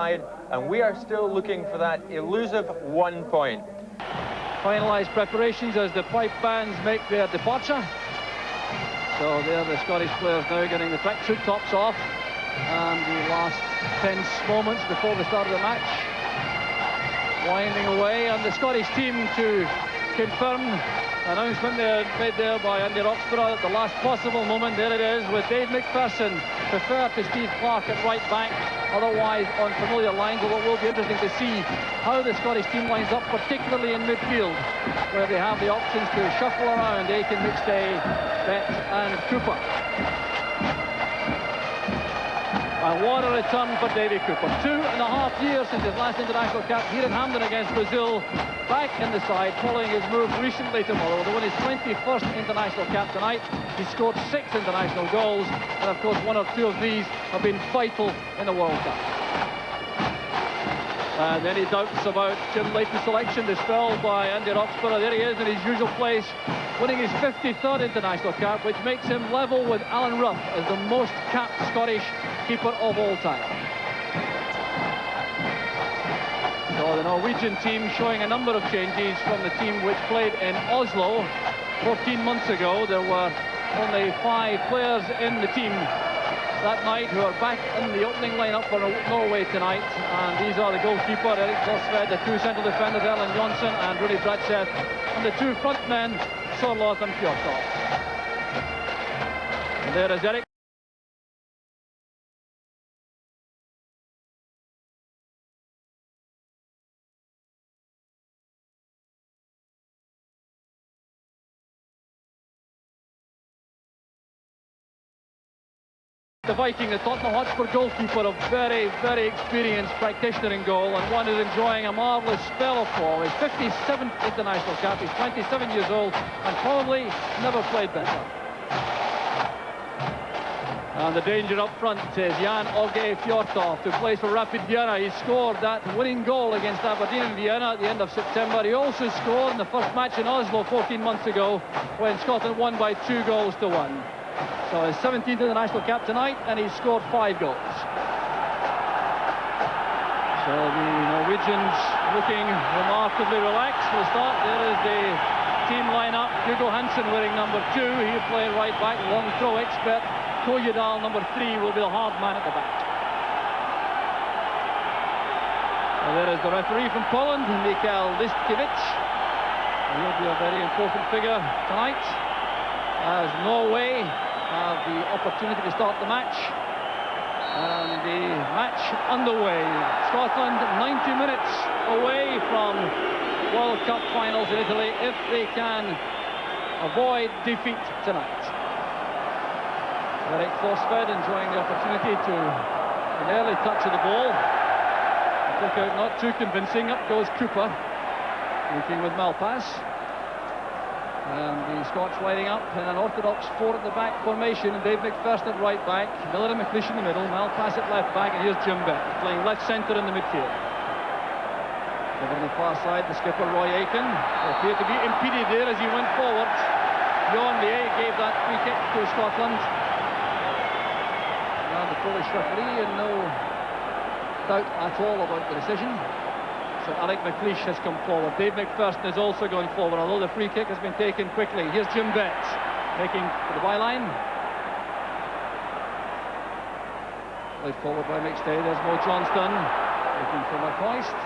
and we are still looking for that elusive 1 point. Finalised preparations as the pipe bands make their departure. So there the Scottish players now getting the tracksuit tops off, and the last tense moments before the start of the match winding away, and the Scottish team to confirm announcement there made there by Andy Roxburgh at the last possible moment. There it is, with Dave McPherson preferred to Steve Clarke at right back, otherwise on familiar lines, although it will be interesting to see how the Scottish team lines up, particularly in midfield, where they have the options to shuffle around Aitken, McStay, Bett and Cooper. And what a return for Davy Cooper. 2.5 years since his last international cap here in Hampden against Brazil. Back in the side following his move recently to Motherwell to win his 21st international cap tonight. He scored 6 international goals, and of course 1 or 2 of these have been vital in the World Cup. And any doubts about Jim Leighton's selection dispelled by Andy Roxburgh. There he is in his usual place, winning his 53rd international cap, which makes him level with Alan Rough as the most capped Scottish keeper of all time. So the Norwegian team showing a number of changes from the team which played in Oslo 14 months ago. There were only 5 players in the team that night who are back in the opening lineup for Norway tonight, and these are the goalkeeper Erik Thorstvedt, the 2 central defenders Erland Johnsen and Bratseth, and the 2 front men Sørloth and Fjørtoft. And there is Erik. The Viking, the Tottenham Hotspur goalkeeper, a very, very experienced practitioner in goal, and one who's enjoying a marvellous spell of form. His 57th international cap. He's 27 years old and probably never played better. And the danger up front is Jan Åge Fjørtoft, who plays for Rapid Vienna. He scored that winning goal against Aberdeen in Vienna at the end of September. He also scored in the first match in Oslo 14 months ago when Scotland won by 2 goals to 1. So his 17th international cap tonight, and he scored 5 goals. So the Norwegians looking remarkably relaxed for the start. There is the team lineup. Hugo Hansen wearing number 2. He'll play right back, long throw expert. Kojedal, number 3, will be the hard man at the back. And there is the referee from Poland, Michał Listkiewicz. He'll be a very important figure tonight, as Norway have the opportunity to start the match. And the match underway. Scotland 90 minutes away from World Cup finals in Italy if they can avoid defeat tonight. Erik Thorstvedt enjoying the opportunity to an early touch of the ball. The kick out not too convincing. Up goes Cooper, looking with Malpas. And the Scots lining up in an orthodox 4 at the back formation, and Dave McPherson at right back, Miller and McLeish in the middle, Malpas at left back, and here's Jim Bett playing left centre in the midfield. Over on the far side, the skipper Roy Aitken appeared to be impeded there as he went forward. Bjørnebye gave that free kick to Scotland. And the Polish referee in no doubt at all about the decision. So Alec McLeish has come forward. Dave McPherson has also gone forward, although the free kick has been taken quickly. Here's Jim Bett taking for the byline. Played forward by McStay. There's Johnston looking for McCoist.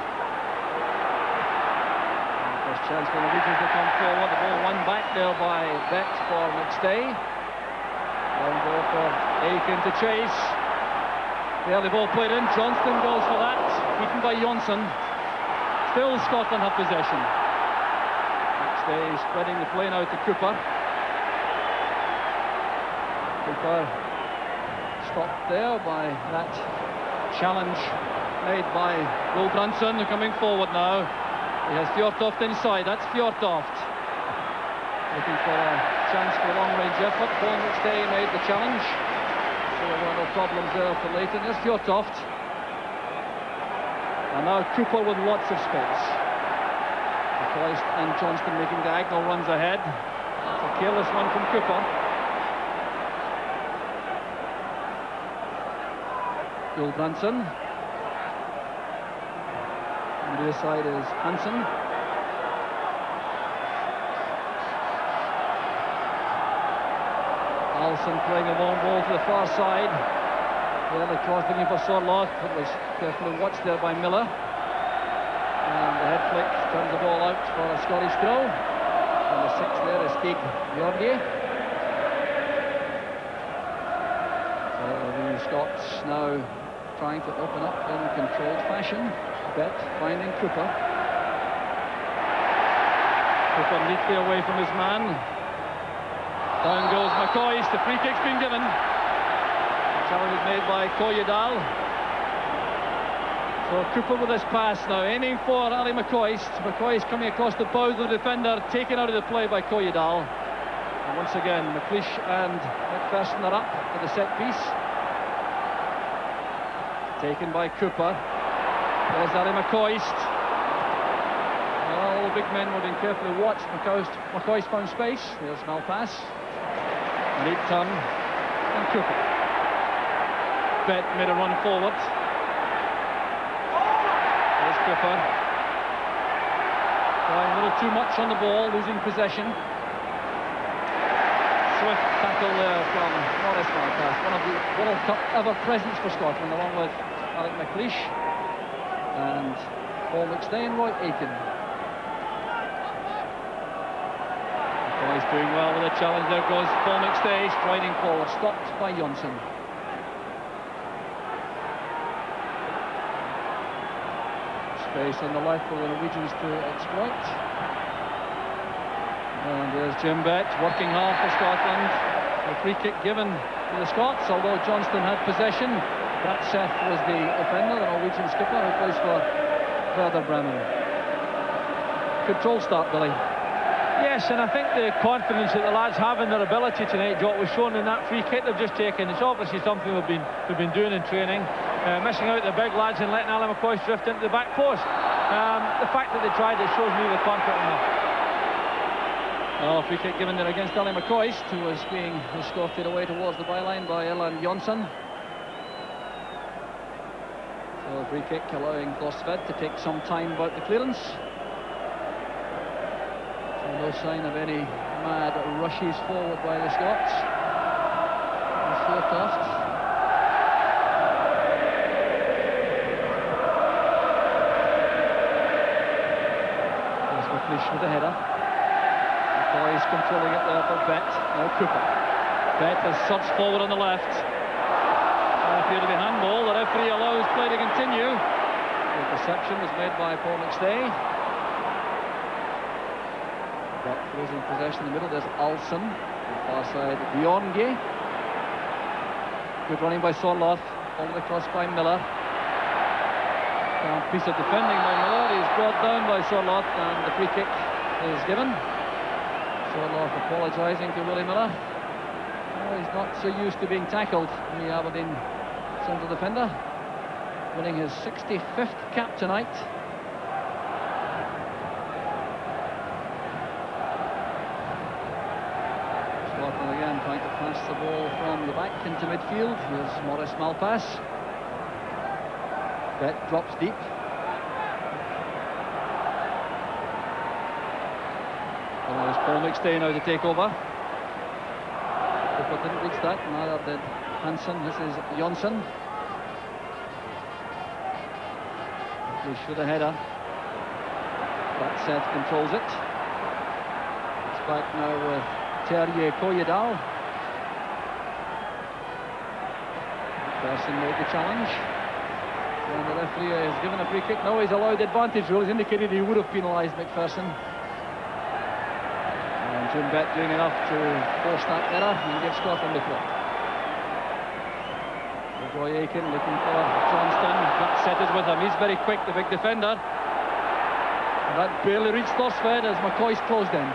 First chance for the Norwegians to come forward. The ball won back there by Bett for McStay. Long ball for Aitken to chase. The early ball played in. Johnston goes for that, beaten by Johnsen. Still Scotland have possession. McStay spreading the play now to Cooper. Cooper stopped there by that challenge made by Gulbrandsen, coming forward now. He has Fjørtoft inside. That's Fjørtoft looking for a chance for a long-range effort. Paul McStay made the challenge, so there were no problems there for Leighton. There's Fjørtoft. And now Cooper with lots of space. McCoist and Johnston making diagonal runs ahead. That's a careless one from Cooper. Gulbrandsen. The near side is Hansen. Ahlsen playing a long ball to the far side. The other cross looking for Sørloth. It was carefully watched there by Miller. And the head flick turns the ball out for a Scottish throw. And the sixth there is Bjørnebye. So the Scots now trying to open up in controlled fashion. Bett finding Cooper. Cooper neatly away from his man. Down goes McCoist. The free kick's been given. The challenge is made by Kojedal. So Cooper with his pass now, aiming for Ali McCoist. McCoist coming across the bows of the defender, taken out of the play by Kojedal. And once again, McLeish and McPherson are up for the set piece. Taken by Cooper. There's Ali McCoist. All the big men were being carefully watched. McCoist found space. There's Malpas. Neat turn. And Cooper. Bett made a run forward. There's Cooper. Going a little too much on the ball, losing possession. Swift tackle there from Norris Malpas, one of the World Cup ever presents for Scotland, along with McLeish and Paul McStay and Aitken. McCoist doing well with a challenge. There goes Paul McStay striding forward, stopped by Johnsen. Space on the left for the Norwegians to exploit. And there's Jim Bett working hard for Scotland. A free kick given to the Scots, although Johnston had possession. Bratseth was the offender, the Norwegian skipper who plays for Werder Bremen. Control start, Billy. Yes, and I think the confidence that the lads have in their ability tonight, Jock, was shown in that free kick they've just taken. It's obviously something we've been doing in training. Missing out the big lads and letting Ali McCoist drift into the back post. The fact that they tried it shows me they're confident enough. Oh, free kick given there against Ali McCoist, who was being escorted away towards the byline by Johnsen. So a free kick allowing Thorstvedt to take some time about the clearance. So no sign of any mad rushes forward by the Scots. Fjørtoft. There's McLeish with the header. McCoist controlling it there for Bett. Now Cooper. Bett has surged forward on the left. Appear to be handball. The referee allows play to continue. The interception was made by Paul McStay. But losing possession in the middle. There's Ahlsen. On the far side, Bjørnebye. Good running by Sørloth. Over the cross by Miller. Piece of defending by Miller. He's brought down by Sørloth, and the free kick is given. Sørloth apologising to Willie Miller. Oh, he's not so used to being tackled, the Aberdeen central defender, winning his 65th cap tonight. Scotland again trying to pass the ball from the back into midfield. Here's Morris Malpas. Bett drops deep. And there's Paul McStay now to take over. Cooper didn't reach that, neither did Hansen. This is Johnsen. McLeish with a header. Bratseth controls it. It's back now with Kojedal. McPherson made the challenge. And the referee has given a free kick. No, he's allowed the advantage rule. He's indicated he would have penalised McPherson. And Jim Bett doing enough to force that error and give Scotland the point. Aitken looking for Johnston. Bratseth is with him. He's very quick, the big defender. And that barely reached Thorstvedt as McCoist closed in.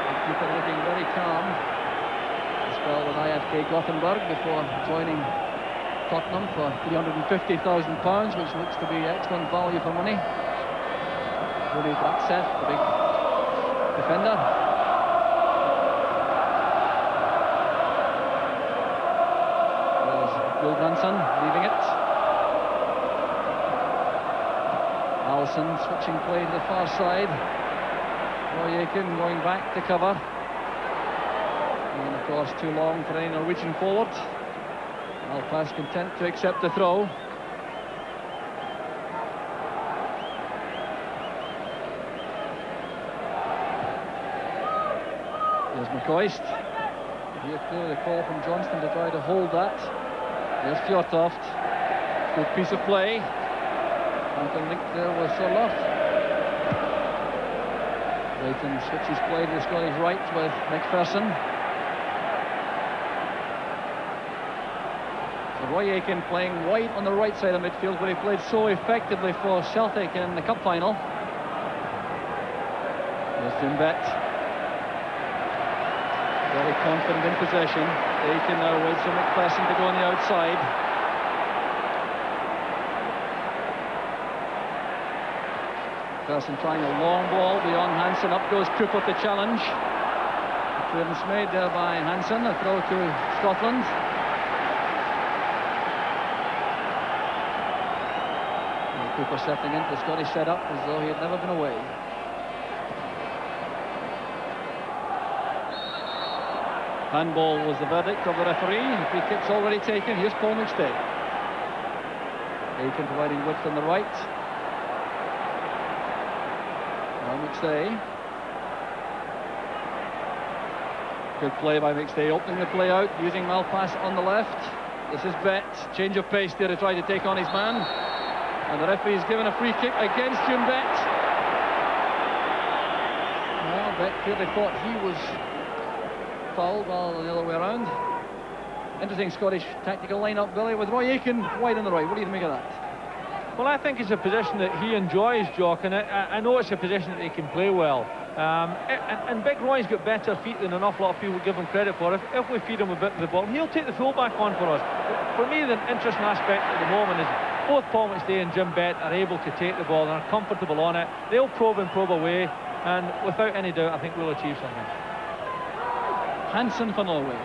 The keeper looking very calm. A spell with IFK Gothenburg before joining Tottenham for £350,000, which looks to be excellent value for money. Bratseth, the big defender. There's Gulbrandsen leaving it. Halvorsen switching play to the far side. Aitken going back to cover. And of course too long for any Norwegian forward. Malpas content to accept the throw. Here's McCoist. Here clearly the call from Johnston to try to hold that. Here's Fjørtoft. Good piece of play. And the link there with Sørloth. Leighton switches play to the Scottish right with McPherson. So Aitken playing wide on the right side of midfield, where he played so effectively for Celtic in the cup final. Here's Bett. Very confident in possession. Aitken now waits for McPherson to go on the outside. McPherson trying a long ball beyond Hansen. Up goes Cooper to challenge. Clearance made there by Hansen. A throw to Scotland. And Cooper settling into the Scottish setup as though he had never been away. Handball was the verdict of the referee. Free kick's already taken. Here's Paul McStay. Aitken providing width on the right. Now McStay. Good play by McStay, opening the play out, using Malpas on the left. This is Bett. Change of pace there to try to take on his man. And the referee's given a free kick against Bett. Well, Bett clearly thought he was fouled rather than the other way around. Interesting Scottish tactical line-up, Billy, with Aitken wide on the right. What do you make of that? Well, I think it's a position that he enjoys, Jock, and I know it's a position that he can play well. And Big Roy's got better feet than an awful lot of people give him credit for. If we feed him a bit of the ball, he'll take the fullback on for us. For me, the interesting aspect at the moment is both Paul McStay and Bett are able to take the ball and are comfortable on it. They'll probe and probe away, and without any doubt, I think we'll achieve something. Hansen for Norway.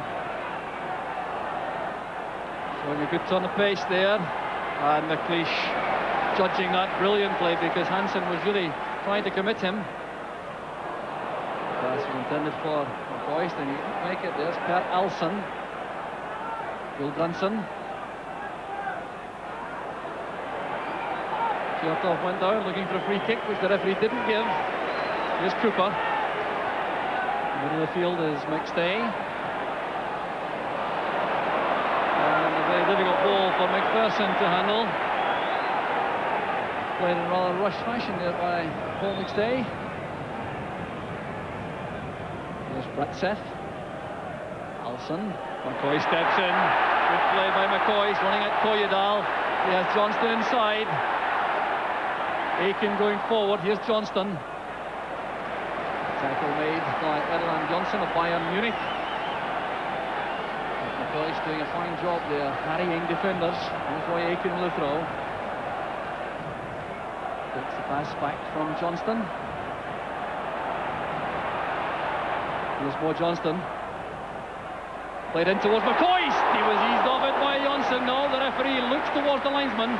Showing a good turn of pace there. And McLeish judging that brilliantly, because Hansen was really trying to commit him. Pass was intended for McCoist, and he didn't make it. There's Ahlsen. Gulbrandsen. Fjørtoft went down looking for a free kick, which the referee didn't give. Here's Cooper. Middle of the field is McStay. And a very difficult ball for McPherson to handle. Played in rather rush fashion there by Paul McStay. There's Bratseth. Ahlsen. McCoist steps in. Good play by McCoist, running at Kojedal. He has Johnston inside. Aitken going forward. Here's Johnston. Tackle made by Johnsen of Bayern Munich. McClair doing a fine job there, harrying defenders. Here's Aitken with a throw. Gets the pass back from Johnston. Here's more Johnston. Played in towards McCoist. He was eased off it by Johnsen. No, the referee looks towards the linesman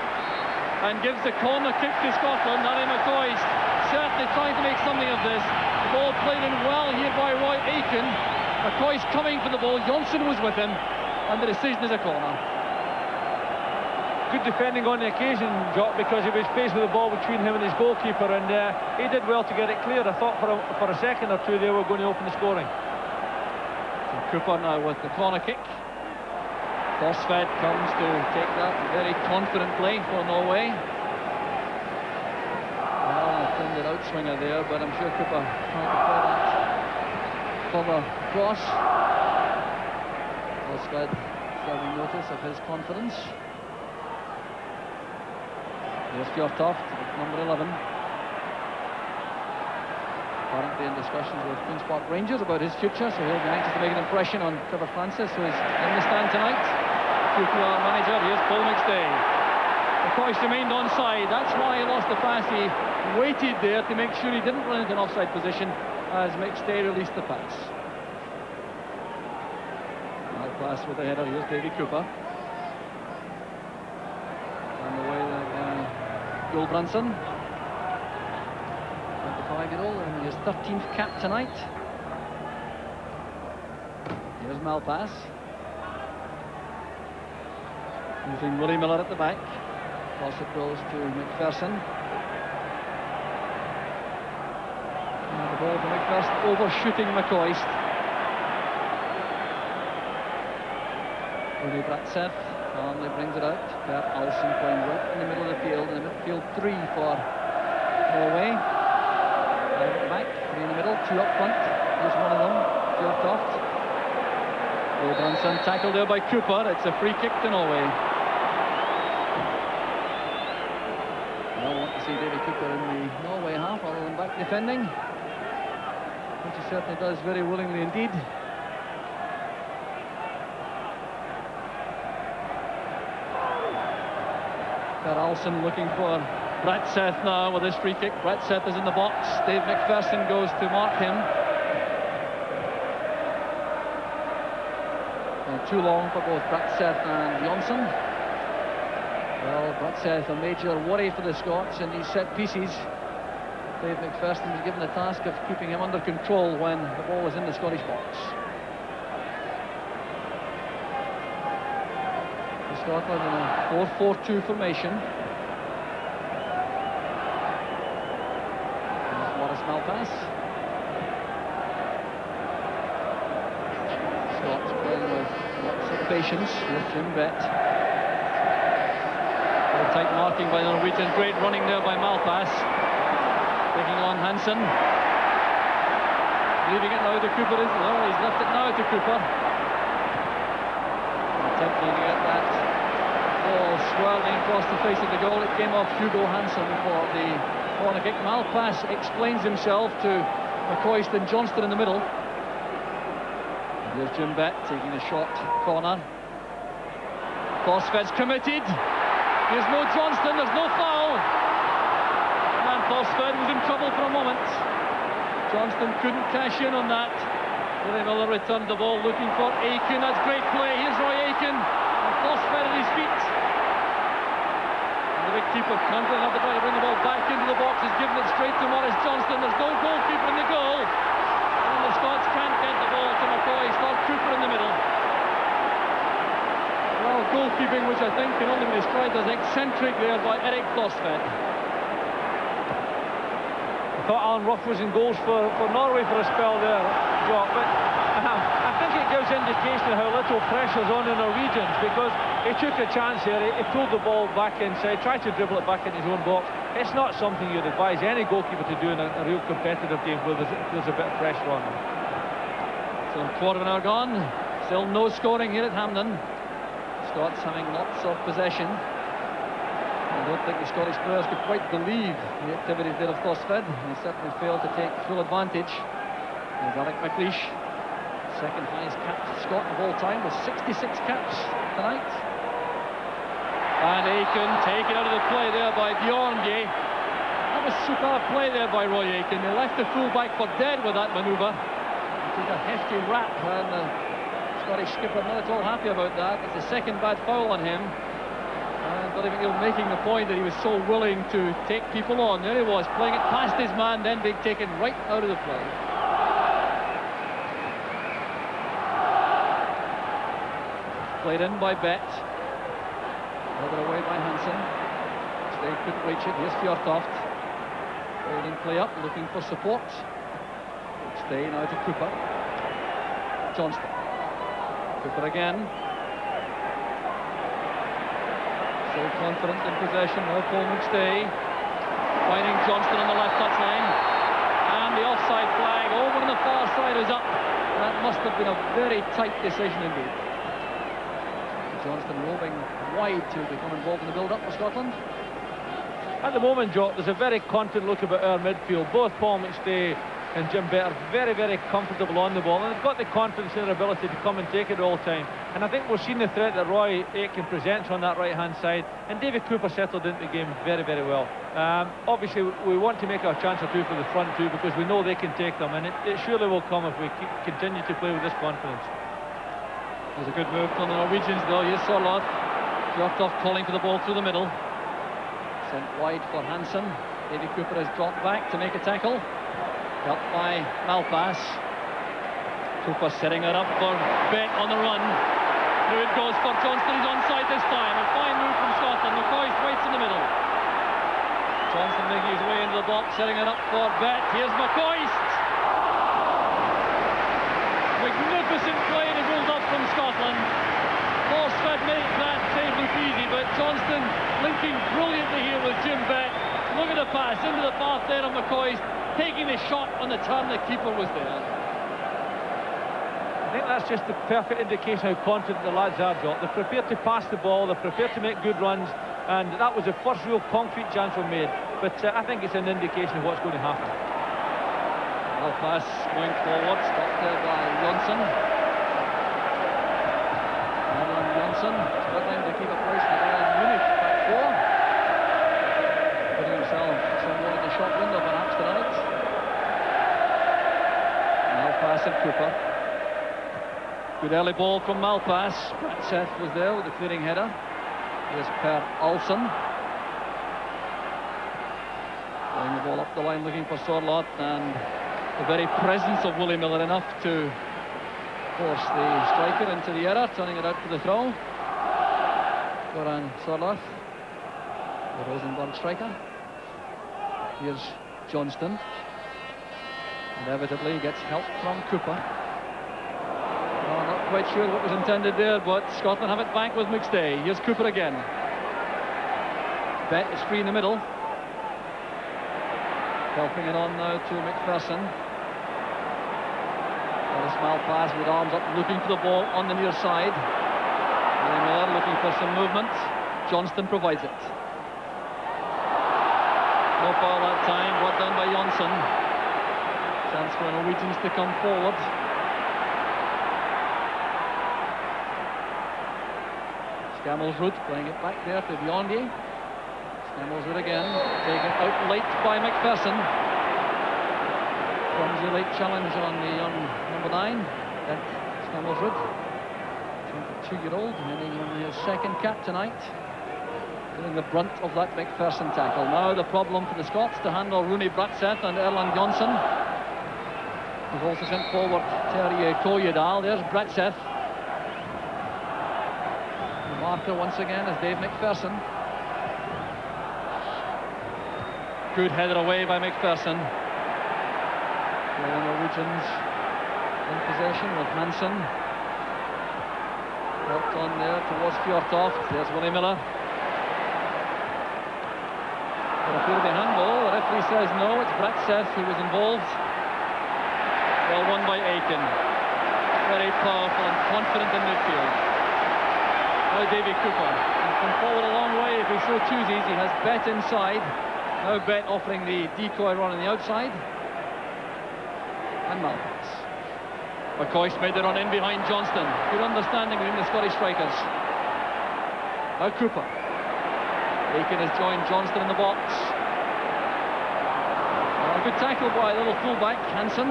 and gives the corner kick to Scotland. Harry McCoist certainly trying to make something of this. The ball played in well here by Aitken. McCoist coming for the ball. Johnsen was with him, and the decision is a corner. Good defending on the occasion, Jock, because he was faced with the ball between him and his goalkeeper, and he did well to get it cleared. I thought for a second or two they were going to open the scoring. So Cooper now with the corner kick. Thorstvedt comes to take that very confident play for Norway. Well, an intended outswinger there, but I'm sure Cooper trying to play that further cross. Thorstvedt serving notice of his confidence. Here's Fjørtoft, number 11. Currently in discussions with Queen's Park Rangers about his future, so he'll be anxious to make an impression on Trevor Francis, who is in the stand tonight. QPR manager, here's Paul McStay. McCoist remained onside, that's why he lost the pass. He waited there to make sure he didn't run into an offside position as McStay released the pass. Now pass with the header, here's Davy Cooper. And away Gulbrandsen. 5-year-old in his 13th cap tonight. Here's Malpas. Using Willie Miller at the back. Toss it goes to McPherson. And the ball for McPherson overshooting McCoist. Bratseth calmly brings it out. Ahlsen playing right in the middle of the field. In the midfield, 3 for Norway. 5 at the back, 3 in the middle, 2 up front. Here's one of them, Fjørtoft. Gulbrandsen tackled there by Cooper. It's a free kick to Norway. Well, want to see David Cooper in the Norway half rather than back defending, which he certainly does very willingly indeed. Ahlsen looking for Bratseth now with his free kick. Bratseth is in the box. Dave McPherson goes to mark him. Too long for both Bratseth and Johnsen. Well, Bratseth a major worry for the Scots in these set pieces. Dave McPherson was given the task of keeping him under control when the ball is in the Scottish box. Scotland in a 4-4-2 formation. Malpas. Scots playing with lots of patience with Jim Bett. Very tight marking by the Norwegians. Great running there by Malpas. Taking on Hansen. Leaving it now to Cooper. He's left it now to Cooper. Attempting to get that ball swirling across the face of the goal. It came off Hugo Hansen for the corner kick. Malpas explains himself to McCoist and Johnston in the middle. Here's Jim Bett taking a shot corner. Thorstvedt's committed. Here's no Johnston, there's no foul. And Thorstvedt was in trouble for a moment. Johnston couldn't cash in on that. Willie Miller returned the ball looking for Aitken. That's great play. Here's Roy Aitken. And Thorstvedt at his feet. The big keeper confident enough to try to bring the ball back into the box. He's given it straight to Maurice Johnston. There's no goalkeeper in the goal. And the Scots can't get the ball to McCoist or Cooper in the middle. Well, goalkeeping, which I think can only be described as eccentric there by Erik Thorstvedt. I thought Alan Rough was in goals for Norway for a spell there, Jock, but I think it gives indication of how little pressure's on the Norwegians, because he took a chance here, he pulled the ball back inside, tried to dribble it back in his own box. It's not something you'd advise any goalkeeper to do in a real competitive game where there's a bit of pressure on them. So quarter of an hour gone, still no scoring here at Hampden. Scots having lots of possession. I don't think the Scottish players could quite believe the activities there of Thorstvedt. He certainly failed to take full advantage. There's McLeish, second highest capped Scot of all time with 66 caps tonight. And Aitken taken out of the play there by Bjørnebye. That was superb play there by Roy Aitken. They left the full-back for dead with that manoeuvre. He took a hefty rap, and the Scottish skipper not at all happy about that. It's the second bad foul on him. And Billy McNeil making the point that he was so willing to take people on. There he was, playing it past his man, then being taken right out of the play. Played in by Bett. Further away by Hansen. They couldn't reach it. Here's Fjørtoft. Holding play up, looking for support. Stay now to Cooper. Johnston. Cooper again. So confident in possession. Now Paul McStay. Finding Johnston on the left touchline. And the offside flag over on the far side is up. That must have been a very tight decision indeed. Johnston roving wide to become involved in the build-up for Scotland. At the moment, Joe, there's a very confident look about our midfield. Both Paul McStay and Jim Bett are very, very comfortable on the ball, and they've got the confidence in their ability to come and take it all the time. And I think we've seen the threat that Roy Aitken presents on that right-hand side, and David Cooper settled into the game very, very well. Obviously, we want to make our chance or two for the front two, because we know they can take them, and it surely will come if we continue to play with this confidence. There's a good move from the Norwegians though. Here's Sørloth. Fjørtoft calling for the ball through the middle. Sent wide for Hansen. David Cooper has dropped back to make a tackle. Helped by Malpas. Cooper setting it up for Bett on the run. Through it goes for Johnston. He's onside this time. A fine move from Scotland. McCoist waits in the middle. Johnson making his way into the box, setting it up for Bett. Here's McCoist. Magnificent play in the build-up from Scotland. Thorstvedt makes that save look easy, but Johnston linking brilliantly here with Jim Bett. Look at the pass into the path there of McCoist, taking the shot on the turn. The keeper was there. I think that's just the perfect indication how confident the lads are, Jock. They're prepared to pass the ball, they're prepared to make good runs, and that was the first real concrete chance we made. But I think it's an indication of what's going to happen. Malpas going forward, stopped there by Johnsen. Johnsen struggling to keep a place in the Bayern Munich back four. Putting himself somewhat in the shot window perhaps tonight. Malpas and Cooper. Good early ball from Malpas. Bratseth was there with the clearing header. Here's Ahlsen. Playing the ball up the line looking for Sørloth, and the very presence of Willie Miller enough to force the striker into the error, turning it out for the throw. Sørloth, the Rosenborg striker. Here's Johnston. Inevitably gets help from Cooper. Oh, not quite sure what was intended there, but Scotland have it back with McStay. Here's Cooper again. Bett is free in the middle. Helping it on now to McPherson. There's Malpas with arms up, looking for the ball on the near side. Willie Miller looking for some movement. Johnston provides it. No foul that time, brought down by Johnsen. Chance for the Norwegians to come forward. Skammelsrud playing it back there to Bjørnebye. Skammelsrud again, taken out late by McPherson. Clumsy late challenge on the young number 9, Bett Skammelsrud, 22-year-old, heading on his second cap tonight, feeling the brunt of that McPherson tackle. Now the problem for the Scots to handle Rooney Bratseth and Johnsen. We've also sent forward Terje Kojedal. There's Bratseth. The marker once again is Dave McPherson. Good header away by McPherson. The Norwegians in possession with Hansen. Worked on there towards Fjørtoft. There's Willie Miller. There appeared to be a handball. The referee says no, it's Bratseth who was involved. Well won by Aitken. Very powerful and confident in midfield. Now Davy Cooper. He can forward a long way if he so chooses. He has Bett inside. Now Bett offering the decoy run on the outside. And Malpas. McCoist made the run in behind Johnston. Good understanding between the Scottish strikers. Now Cooper. Aitken has joined Johnston in the box. A good tackle by a little fullback, Hansen.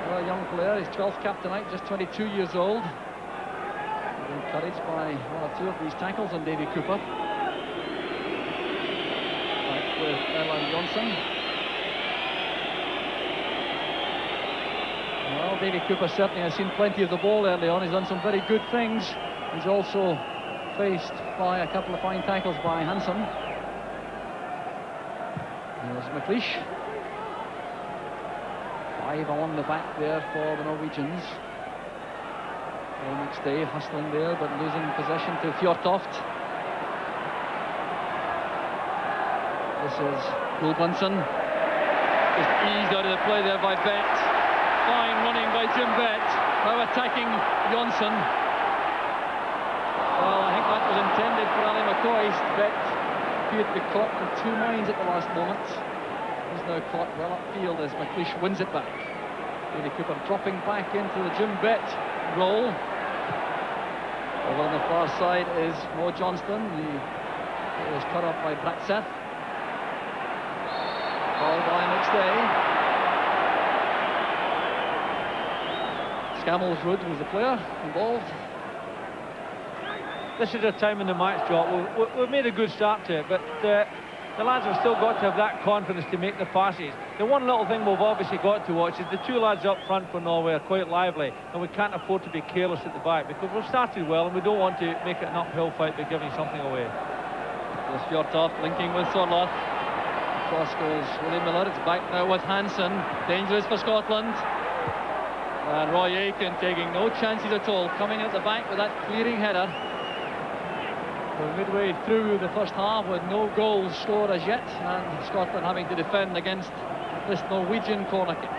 A young player, his 12th cap tonight, just 22 years old. Encouraged by one or two of these tackles on Davy Cooper. Back with Johnsen. Well, Davy Cooper certainly has seen plenty of the ball early on. He's done some very good things. He's also faced by a couple of fine tackles by Hansen. There's McLeish. 5 along the back there for the Norwegians. McStay hustling there, but losing possession to Fjørtoft. This is Gulbrandsen. Just eased out of the play there by Bett. Fine running by Jim Bett. Now attacking Johnsen. Well, I think that was intended for Ali McCoist. Bett appeared to be caught in two minds at the last moment. He's now caught well upfield as McLeish wins it back. Davy Cooper dropping back into the Jim Bett role. Over on the far side is Mo Johnston. He was cut off by Bratseth. Ball by McStay. Skammelsrud was the player involved. This is a time in the match, Jock. We've made a good start to it, but the lads have still got to have that confidence to make the passes. The one little thing we've obviously got to watch is the two lads up front for Norway are quite lively, and we can't afford to be careless at the back, because we've started well and we don't want to make it an uphill fight by giving something away. There's Fjørtoft linking with Sørloth. Across goes William Miller. It's back now with Hansen. Dangerous for Scotland. And Roy Aitken taking no chances at all, coming at the back with that clearing header. We're midway through the first half with no goals scored as yet, and Scotland having to defend against this Norwegian corner kick.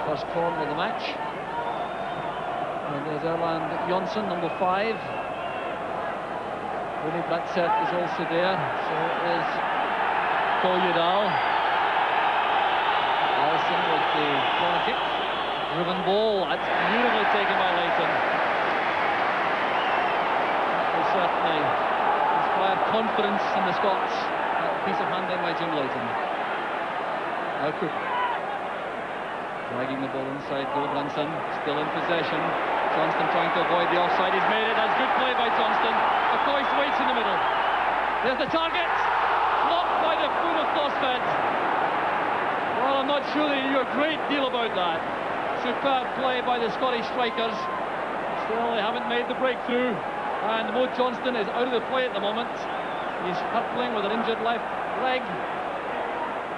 First corner of the match. And there's Erland Johnsen, number 5. Willie Bratseth is also there, so is Kojedal. Ahlsen with the corner kick. Driven ball, that's beautifully taken by Leighton. That will certainly inspire confidence in the Scots. That piece of handling by Jim Leighton. Now Cooper. Dragging the ball inside, Gulbrandsen still in possession. Johnston trying to avoid the offside. He's made it. That's good play by Johnston. McCoist waits in the middle. There's the target. Blocked by the foot of Thorstvedt. Well, I'm not sure they knew a great deal about that. Superb play by the Scottish strikers. Still, they haven't made the breakthrough. And Mo Johnston is out of the play at the moment. He's hurtling with an injured left leg.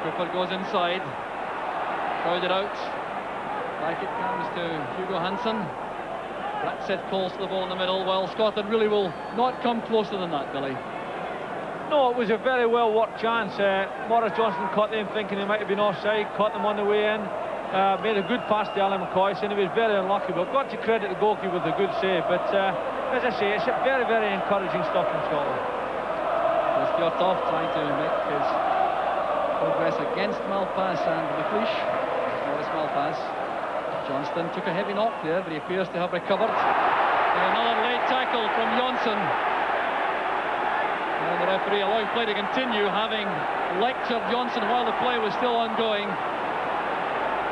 Cooper goes inside. Crowded out. Back it comes to Hugo Hansen. Bratseth calls for the ball in the middle. Well, Scotland really will not come closer than that, Billy. No, it was a very well worked chance. Maurice Johnston caught them thinking they might have been offside, caught them on the way in, made a good pass to Alan McCoist, and he was very unlucky. But got to credit the goalkeeper with a good save. But as I say, it's very, very encouraging stuff from Scotland. There's Fjørtoft trying to make his progress against Malpas and McLeish. Maurice Malpas. Johnston took a heavy knock there, but he appears to have recovered. And another late tackle from Johnsen. And the referee allowing play to continue, having lectured Johnsen while the play was still ongoing.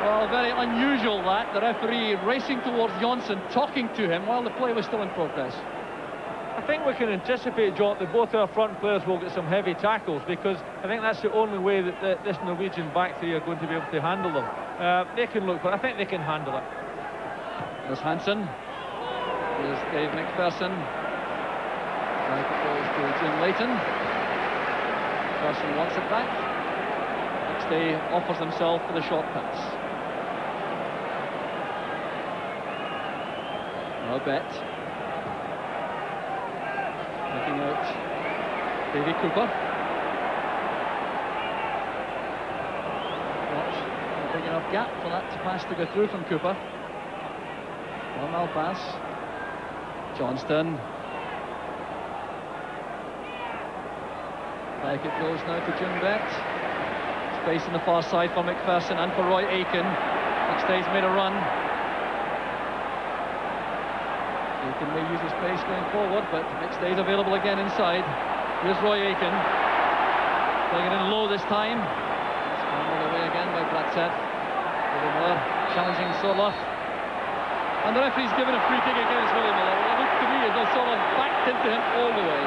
Well, very unusual that, the referee racing towards Johnsen, talking to him while the play was still in progress. I think we can anticipate, John, that both our front players will get some heavy tackles, because I think that's the only way that this Norwegian back three are going to be able to handle them. They can look, but I think they can handle it. There's Hansen. There's Dave McPherson. Back it goes to Jim Leighton. McPherson wants it back. McStay offers himself for the short pass. Now Bett. Looking out Davy Cooper. Not a big enough gap for that pass to go through from Cooper. Well, pass. Johnston. Back it goes now to Jim Bett. Space on the far side for McPherson and for Roy Aitken. McStay's made a run. Aitken may use his pace going forward, but McStay's available again inside. Here's Roy Aitken. Playing it in low this time. Scrambled away again by Bratseth. Miller challenging Sørloth. And the referee's given a free kick against William Miller. Well, it looked to me as though Sørloth backed into him all the way.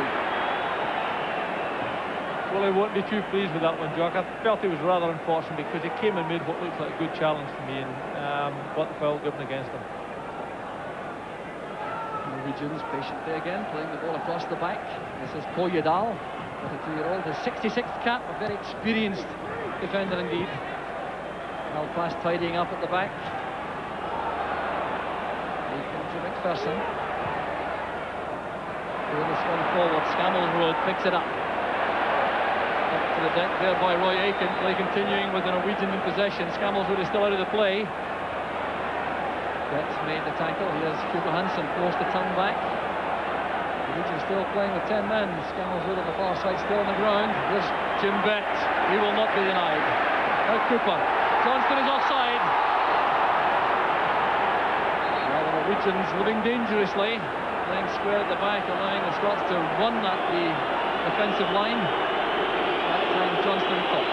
Well, I won't be too pleased with that one, Jock. I felt it was rather unfortunate, because he came and made what looked like a good challenge to me, and got the foul given against him. Norwegians patiently again, playing the ball across the back. This is Kojedal, 32-year-old, his 66th cap, a very experienced defender indeed. Malpas tidying up at the back. Aitken to McPherson. This one forward, Skammelsrud picks it up. Up to the deck there by Roy Aitken, play continuing with the Norwegian in possession. Skammelsrud is still out of the play. Bett made the tackle. Here's Hugo Hansen forced to turn back. Norwegian still playing with 10 men. Skammelsrud on the far side, still on the ground. Here's Jim Bett. He will not be denied. Now Cooper. Johnston is offside. Now the Norwegians living dangerously, playing square at the back, allowing the Scots to run at the defensive line. That time Johnston caught.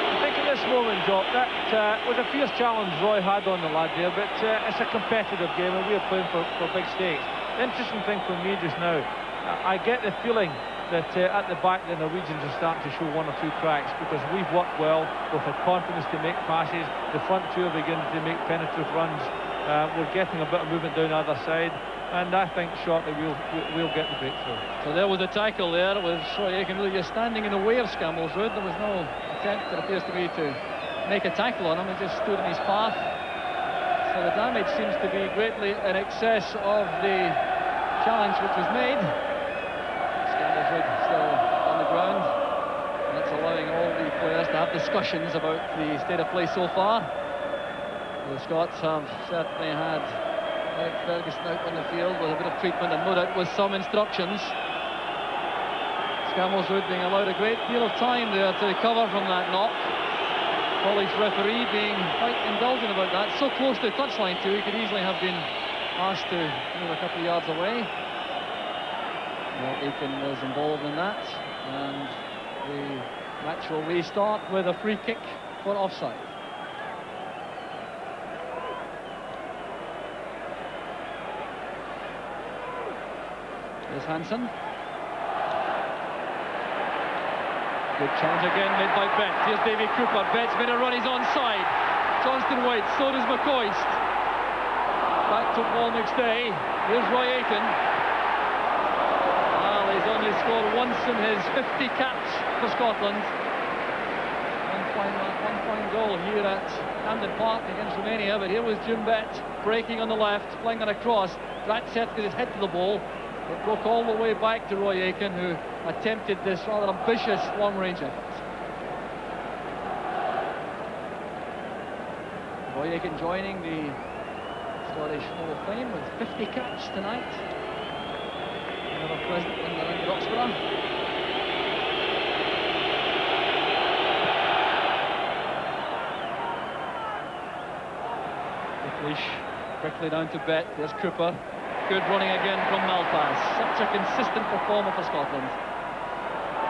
I think at this moment, Jock, that was a fierce challenge Roy had on the lad there, but it's a competitive game and we're playing for big stakes. The interesting thing for me just now, I get the feeling that at the back the Norwegians are starting to show one or two cracks, because we've worked well, we've had confidence to make passes, the front two are beginning to make penetrative runs, we're getting a bit of movement down the other side, and I think shortly we'll get the breakthrough. So there was a tackle there. It was Roy Aitken really just standing in the way of Skammelsrud. There was no attempt, it appears to me, to make a tackle on him. He just stood in his path. So the damage seems to be greatly in excess of the challenge which was made. Skammelsrud still on the ground. That's allowing all the players to have discussions about the state of play so far. The Scots have certainly had Eric Ferguson out on the field with a bit of treatment and no doubt with some instructions. Skammelsrud being allowed a great deal of time there to recover from that knock. Polish referee being quite indulgent about that. So close to touchline too, he could easily have been asked to move a couple of yards away. Well, Aitken was involved in that, and the match will restart with a free kick for offside. Here's Hansen. Good challenge again made by Bett. Here's Davy Cooper. Bett's made a run, he's onside. Johnston waits, so does McCoist. Back to Paul McStay. Here's Roy Aitken. Well, he's only scored once in his 50 caps for Scotland. One fine goal here at Hampden Park against Romania, but here was Jim Bett breaking on the left, playing on a cross. Bratseth got his head to the ball. It broke all the way back to Roy Aitken, who attempted this rather ambitious long-range effort. Roy Aitken joining the Scottish Hall of Fame with 50 caps tonight. Another president in the ring at Oxford. McLeish quickly down to Bett. There's Cooper. Good running again from Malpas. Such a consistent performer for Scotland.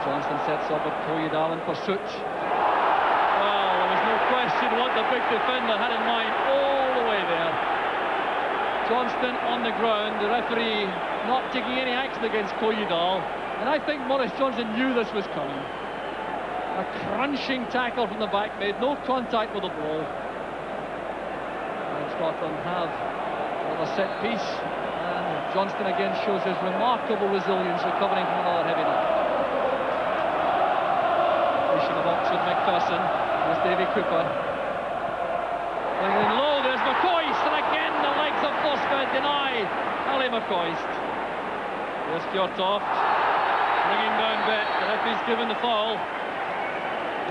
Johnston sets up with Kojedal in pursuit. Well, there was no question what the big defender had in mind all the way there. Johnston on the ground, the referee not taking any action against Kojedal. And I think Maurice Johnson knew this was coming. A crunching tackle from the back, made no contact with the ball. And Scotland have a set piece. Johnston again shows his remarkable resilience, recovering from another heavy knock. Pushing the box with McPherson. There's Davy Cooper. Playing in low, there's McCoist, and again the legs of Thorstvedt deny Ali McCoist. There's Fjørtoft, bringing down Bett. The referee's given the foul.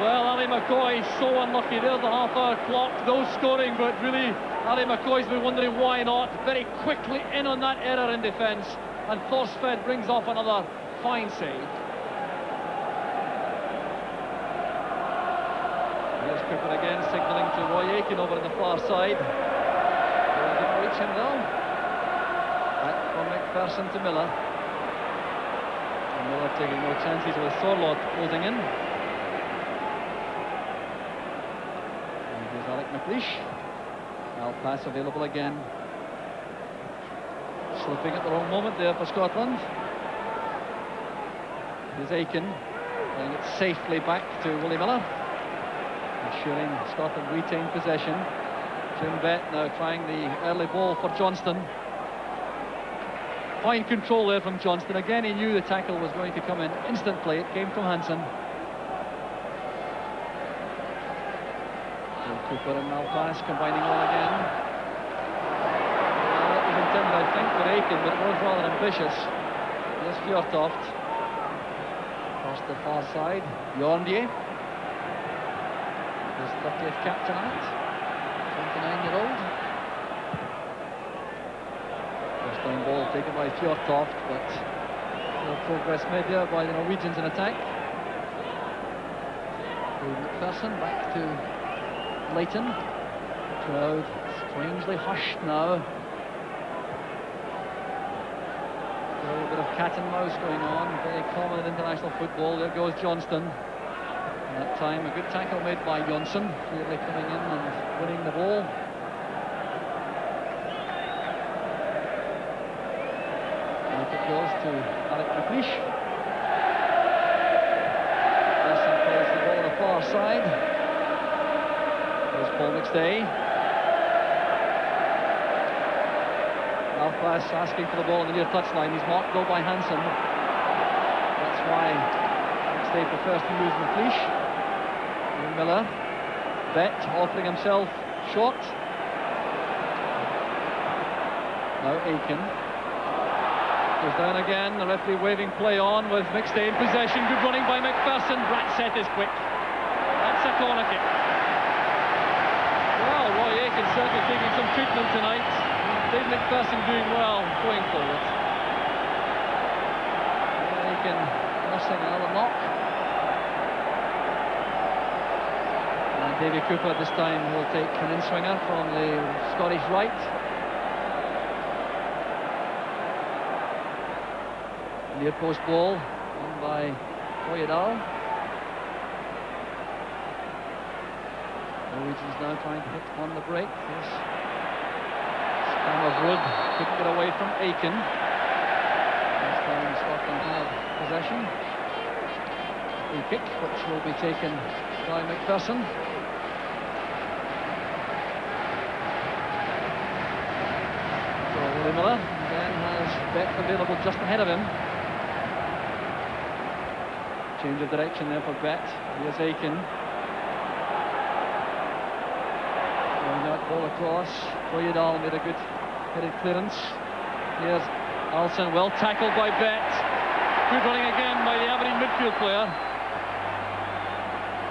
Well, Ali McCoist so unlucky. There's the half-hour clock, no scoring, but really Ali McCoist will be wondering why not. Very quickly in on that error in defence, and Thorstvedt brings off another fine save. Here's Cooper again, signalling to Roy Aitken over on the far side. Didn't reach him though. Back from McPherson to Miller. And Miller taking no chances with Sørloth closing in. And here's McLeish. Malpas available again. Slipping at the wrong moment there for Scotland. Here's Aitken, playing it safely back to Willie Miller, ensuring Scotland retain possession. Jim Bett now trying the early ball for Johnston. Fine control there from Johnston. Again, he knew the tackle was going to come in instantly. It came from Hansen. Cooper and Malpas combining well again. That was intended, I think, for Aitken, but it was rather ambitious. There's Fjørtoft. Across the far side, Bjørnebye. His 30th cap tonight. 29-year-old. First time ball taken by Fjørtoft, but no progress made there by the Norwegians in attack. McPherson back to Leighton. Crowd strangely hushed now. A little bit of cat and mouse going on, very common in international football. There goes Johnston. And that time a good tackle made by Johnsen, clearly coming in and winning the ball. And it goes to McLeish. McStay. Malpas asking for the ball on the near touchline. He's marked though by Hansen. That's why McStay prefers to use McLeish. Miller. Bett offering himself short. Now Aitken. Goes down again. The referee waving play on with McStay in possession. Good running by McPherson. Bratseth is quick. That's a corner kick. Well, Roy Aitken certainly taking some treatment tonight. Dave McPherson doing well going forward. Aitken nursing another knock. And Davy Cooper this time will take an in-swinger from the Scottish right. Near post ball won by Kojedal. Norwegians now trying to hit on the break. Yes. Skammelsrud couldn't get away from Aitken. This time Scotland have possession. Free kick, which will be taken by McPherson. So Willie Miller again has Bett available just ahead of him. Change of direction there for Bett. Here's Aitken. Throwing that ball across. Kojedal made a good headed clearance. Here's Ahlsen, well tackled by Bett. Good running again by the Aberdeen midfield player.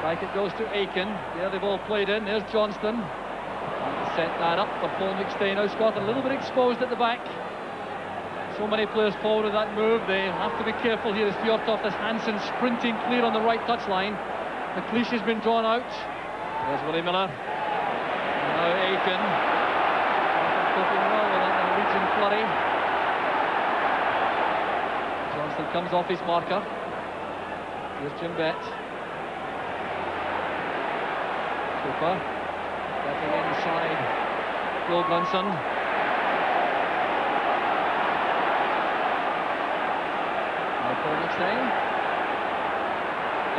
Back it goes to Aitken. There the ball played in. There's Johnston. Set that up for Paul McStay. Now Scotland a little bit exposed at the back. So many players forward of that move. They have to be careful here as Fjørtoft as Hansen sprinting clear on the right touchline. McLeish has been drawn out. There's Willie Miller. Now Aitken. Coping well with that Norwegian flurry. Johnston comes off his marker. Here's Jim Bett. Cooper. Stepping inside Gulbrandsen. McStay.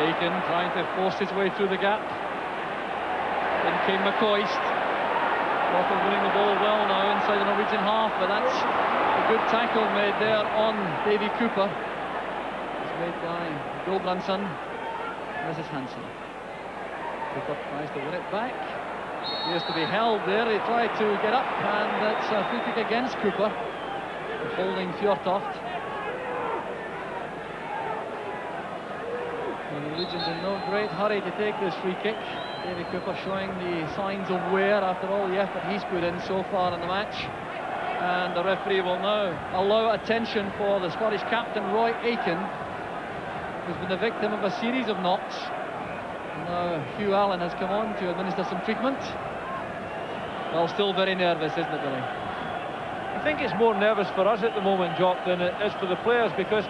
Aitken trying to force his way through the gap. In came McCoist. Scotland winning the ball well now inside the Norwegian half, but that's a good tackle made there on Davy Cooper. It's made by Gulbrandsen. This is Hansen. Cooper tries to win it back. He has to be held there. He tried to get up, and that's a free kick against Cooper, holding Fjørtoft. The Norwegians in no great hurry to take this free kick. Davy Cooper showing the signs of wear after all the effort he's put in so far in the match. And the referee will now allow attention for the Scottish captain Roy Aitken, who's been the victim of a series of knocks. Now Hugh Allen has come on to administer some treatment. Well, still very nervous, isn't it, Billy? I think it's more nervous for us at the moment, Jock, than it is for the players, because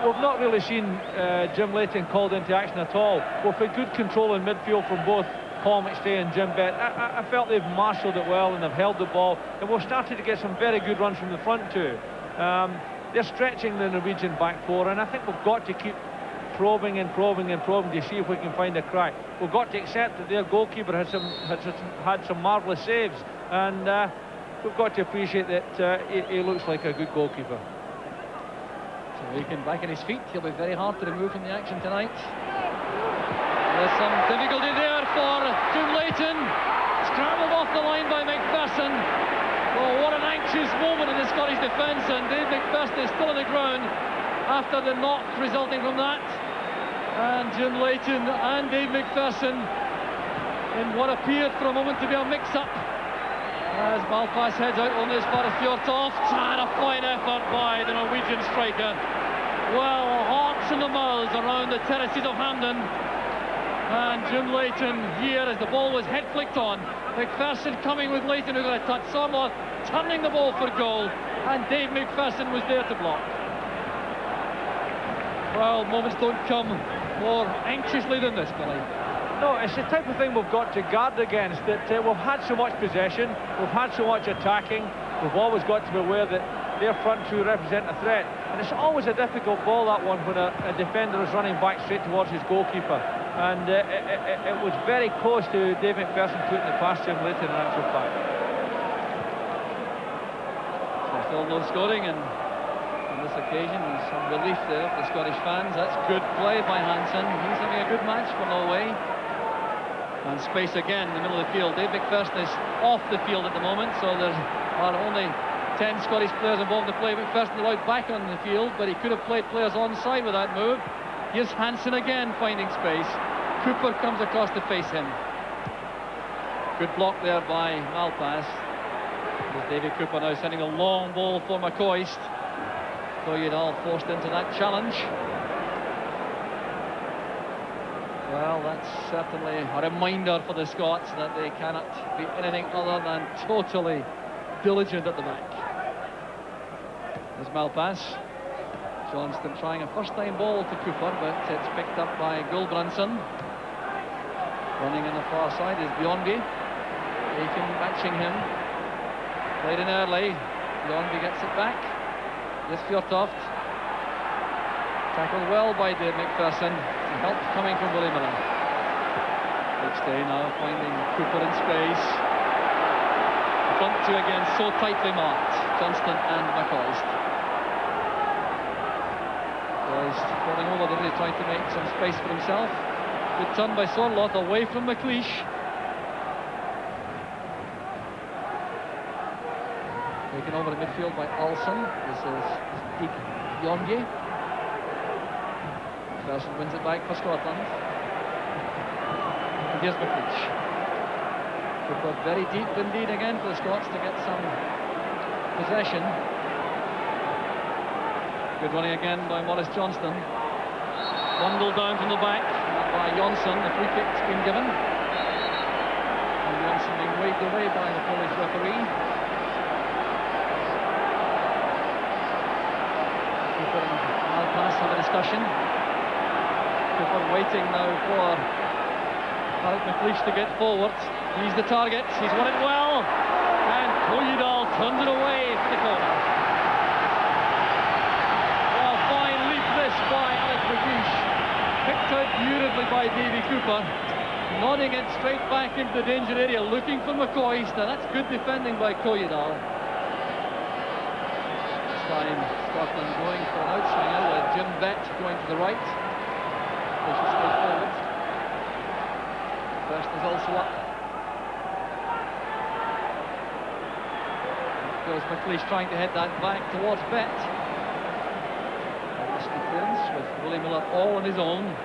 we've not really seen Jim Leighton called into action at all. We've had good control in midfield from both Paul McStay and Jim Bett. I felt they've marshalled it well and they've held the ball, and we've started to get some very good runs from the front too. They're stretching the Norwegian back four, and I think we've got to keep probing and probing and probing to see if we can find a crack. We've got to accept that their goalkeeper had some marvellous saves, and we've got to appreciate that he looks like a good goalkeeper. So Aitken back on his feet. He'll be very hard to remove from the action tonight. There's some difficulty there for Jim Leighton. Scrambled off the line by McPherson. Oh, what an anxious moment in the Scottish defence, and Dave McPherson is still on the ground after the knock resulting from that. And Jim Leighton and Dave McPherson in what appeared for a moment to be a mix-up, as Malpas heads out only as far as Fjørtoft. And a fine effort by the Norwegian striker. Well, hearts in the mouths around the terraces of Hampden. And Jim Leighton here as the ball was head flicked on. McPherson coming with Leighton who got a touch. Sørloth turning the ball for goal, and Dave McPherson was there to block. Well, moments don't come more anxiously than this, Billy. No, it's the type of thing we've got to guard against. That we've had so much possession, we've had so much attacking, we've always got to be aware that their front two represent a threat. And it's always a difficult ball, that one, when a defender is running back straight towards his goalkeeper. And it was very close to Dave McPherson putting the pass to him later, in actual fact. So still no scoring, and on this occasion there's some relief there for the Scottish fans. That's good play by Hansen. He's having a good match for Norway. And space again in the middle of the field. Dave McPherson is off the field at the moment, so there are only 10 Scottish players involved in the play. McPherson allowed back on the field, but he could have played players onside with that move. Here's Hansen again finding space. Cooper comes across to face him. Good block there by Malpas. There's Davy Cooper now sending a long ball for McCoist. Kojedal forced into that challenge. Well, that's certainly a reminder for the Scots that they cannot be anything other than totally diligent at the back. There's Malpas. Johnston trying a first-time ball to Cooper, but it's picked up by Gulbrandsen. Running on the far side is Bjørnebye. Aitken matching him. Played in early. Bjørnebye gets it back. This Fjørtoft. Tackled well by Dave McPherson. Help coming from Bjørnebye. McStay now finding Cooper in space. The front two again so tightly marked. Johnston and McCoist. McCoist falling over, really trying to make some space for himself. Good turn by Sørloth away from McLeish. Taken over in midfield by Ahlsen. This is Bjørnebye. McPherson wins it back for Scotland. And here's McLeish. Cooper very deep indeed again for the Scots to get some possession. Good running again by Maurice Johnston. Bundled down from the back by Johnsen. The free kick's been given. And Johnsen being waved away by the Polish referee. Cooper and Malpas have a discussion. Cooper waiting now for McLeish to get forward. He's the target. He's won it well. And Kojedal turns it away for the corner. Well, fine leap this by McLeish. Picked out beautifully by Davy Cooper. Nodding it straight back into the danger area, looking for McCoist. And that's good defending by Kojedal. This time, Scotland going for an outswinger with Jim Bett going to the right. Pushes straight forward. First is also up. Goes McLeish trying to head that back towards Bett. This defence with Willie Miller all on his own.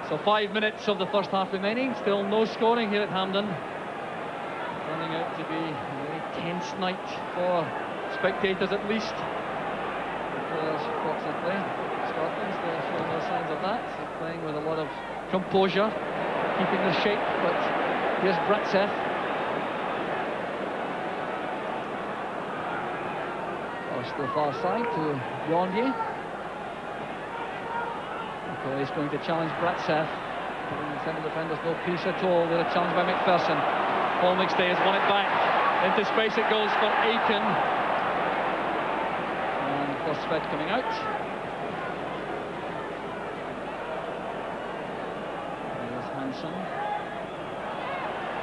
So 5 minutes of the first half remaining. Still no scoring here at Hampden. Turning out to be a very tense night for spectators at least. Players, fortunately, Scotland still showing no signs of that. They're playing with a lot of composure, keeping the shape, but here's Bratseth. To the far side to Bjørnebye. He's going to challenge Bratseth. Giving the centre defenders no peace at all. They're challenged by McPherson. Paul McStay has won it back. Into space it goes for Aitken. And Thorstvedt coming out. There's Hansen.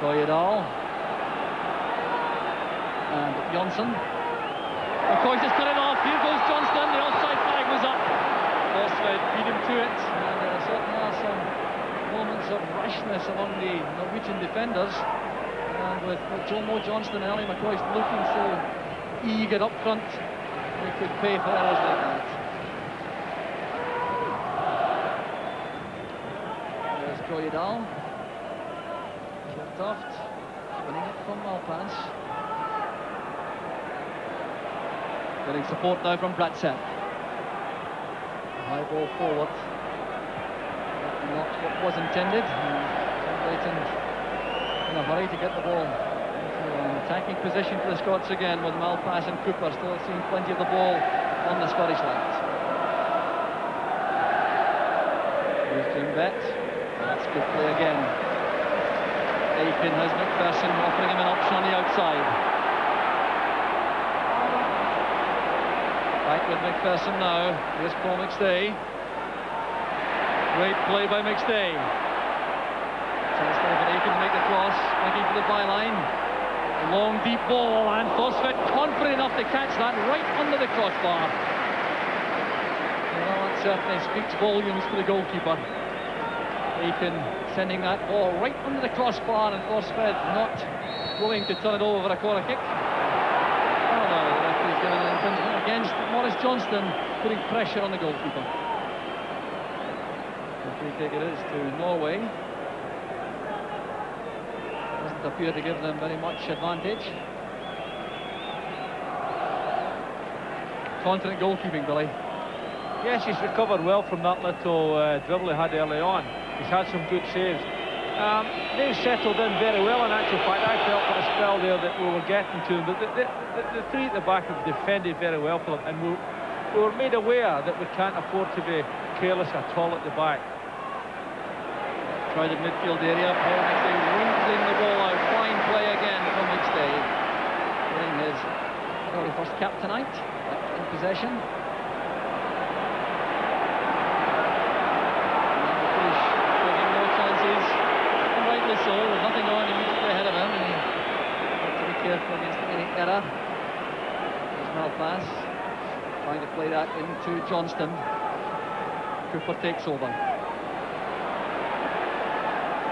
Kojedal. And Johnsen. McCoist has cut it off. Here goes Johnston. The offside flag was up. Thorstvedt beat him to it. And there certainly are some moments of rashness among the Norwegian defenders. And with Johnston and Ali McCoist looking so eager up front, they could pay for errors like that. There's Kojedal. Fjørtoft winning it from Malpas. Getting support now from Bratseth. High ball forward. Not what was intended. Leighton in a hurry to get the ball into an attacking position for the Scots again, with Malpas and Cooper still seeing plenty of the ball on the Scottish left. Here's Jim Bett. That's good play again. Aitken has McPherson offering him an option on the outside. Back with McPherson now. Here's Paul McStay. Great play by McStay. But Aitken make the cross, looking for the byline. Long deep ball, and Thorstvedt confident enough to catch that right under the crossbar. Well, that certainly speaks volumes for the goalkeeper. Aitken sending that ball right under the crossbar, and Thorstvedt not willing to turn it over for a corner kick. Oh no, the referee's given an infringement against Maurice Johnston, putting pressure on the goalkeeper. The free kick it is to Norway. Doesn't appear to give them very much advantage. Confident goalkeeping, Billy. Yes, he's recovered well from that little dribble he had early on. He's had some good saves. They've settled in very well, in actual fact. I felt for a spell there that we were getting to them. The three at the back have defended very well for them, and we were made aware that we can't afford to be careless at all at the back. Crowded midfield area, Paul McStay winkling the ball out. Fine play again from McStay. Getting his very first cap tonight, in possession. McLeish taking no chances, and rightly so. There's nothing on immediately ahead of him, and he has to be careful against any error. There's Malpas trying to play that into Johnston. Cooper takes over.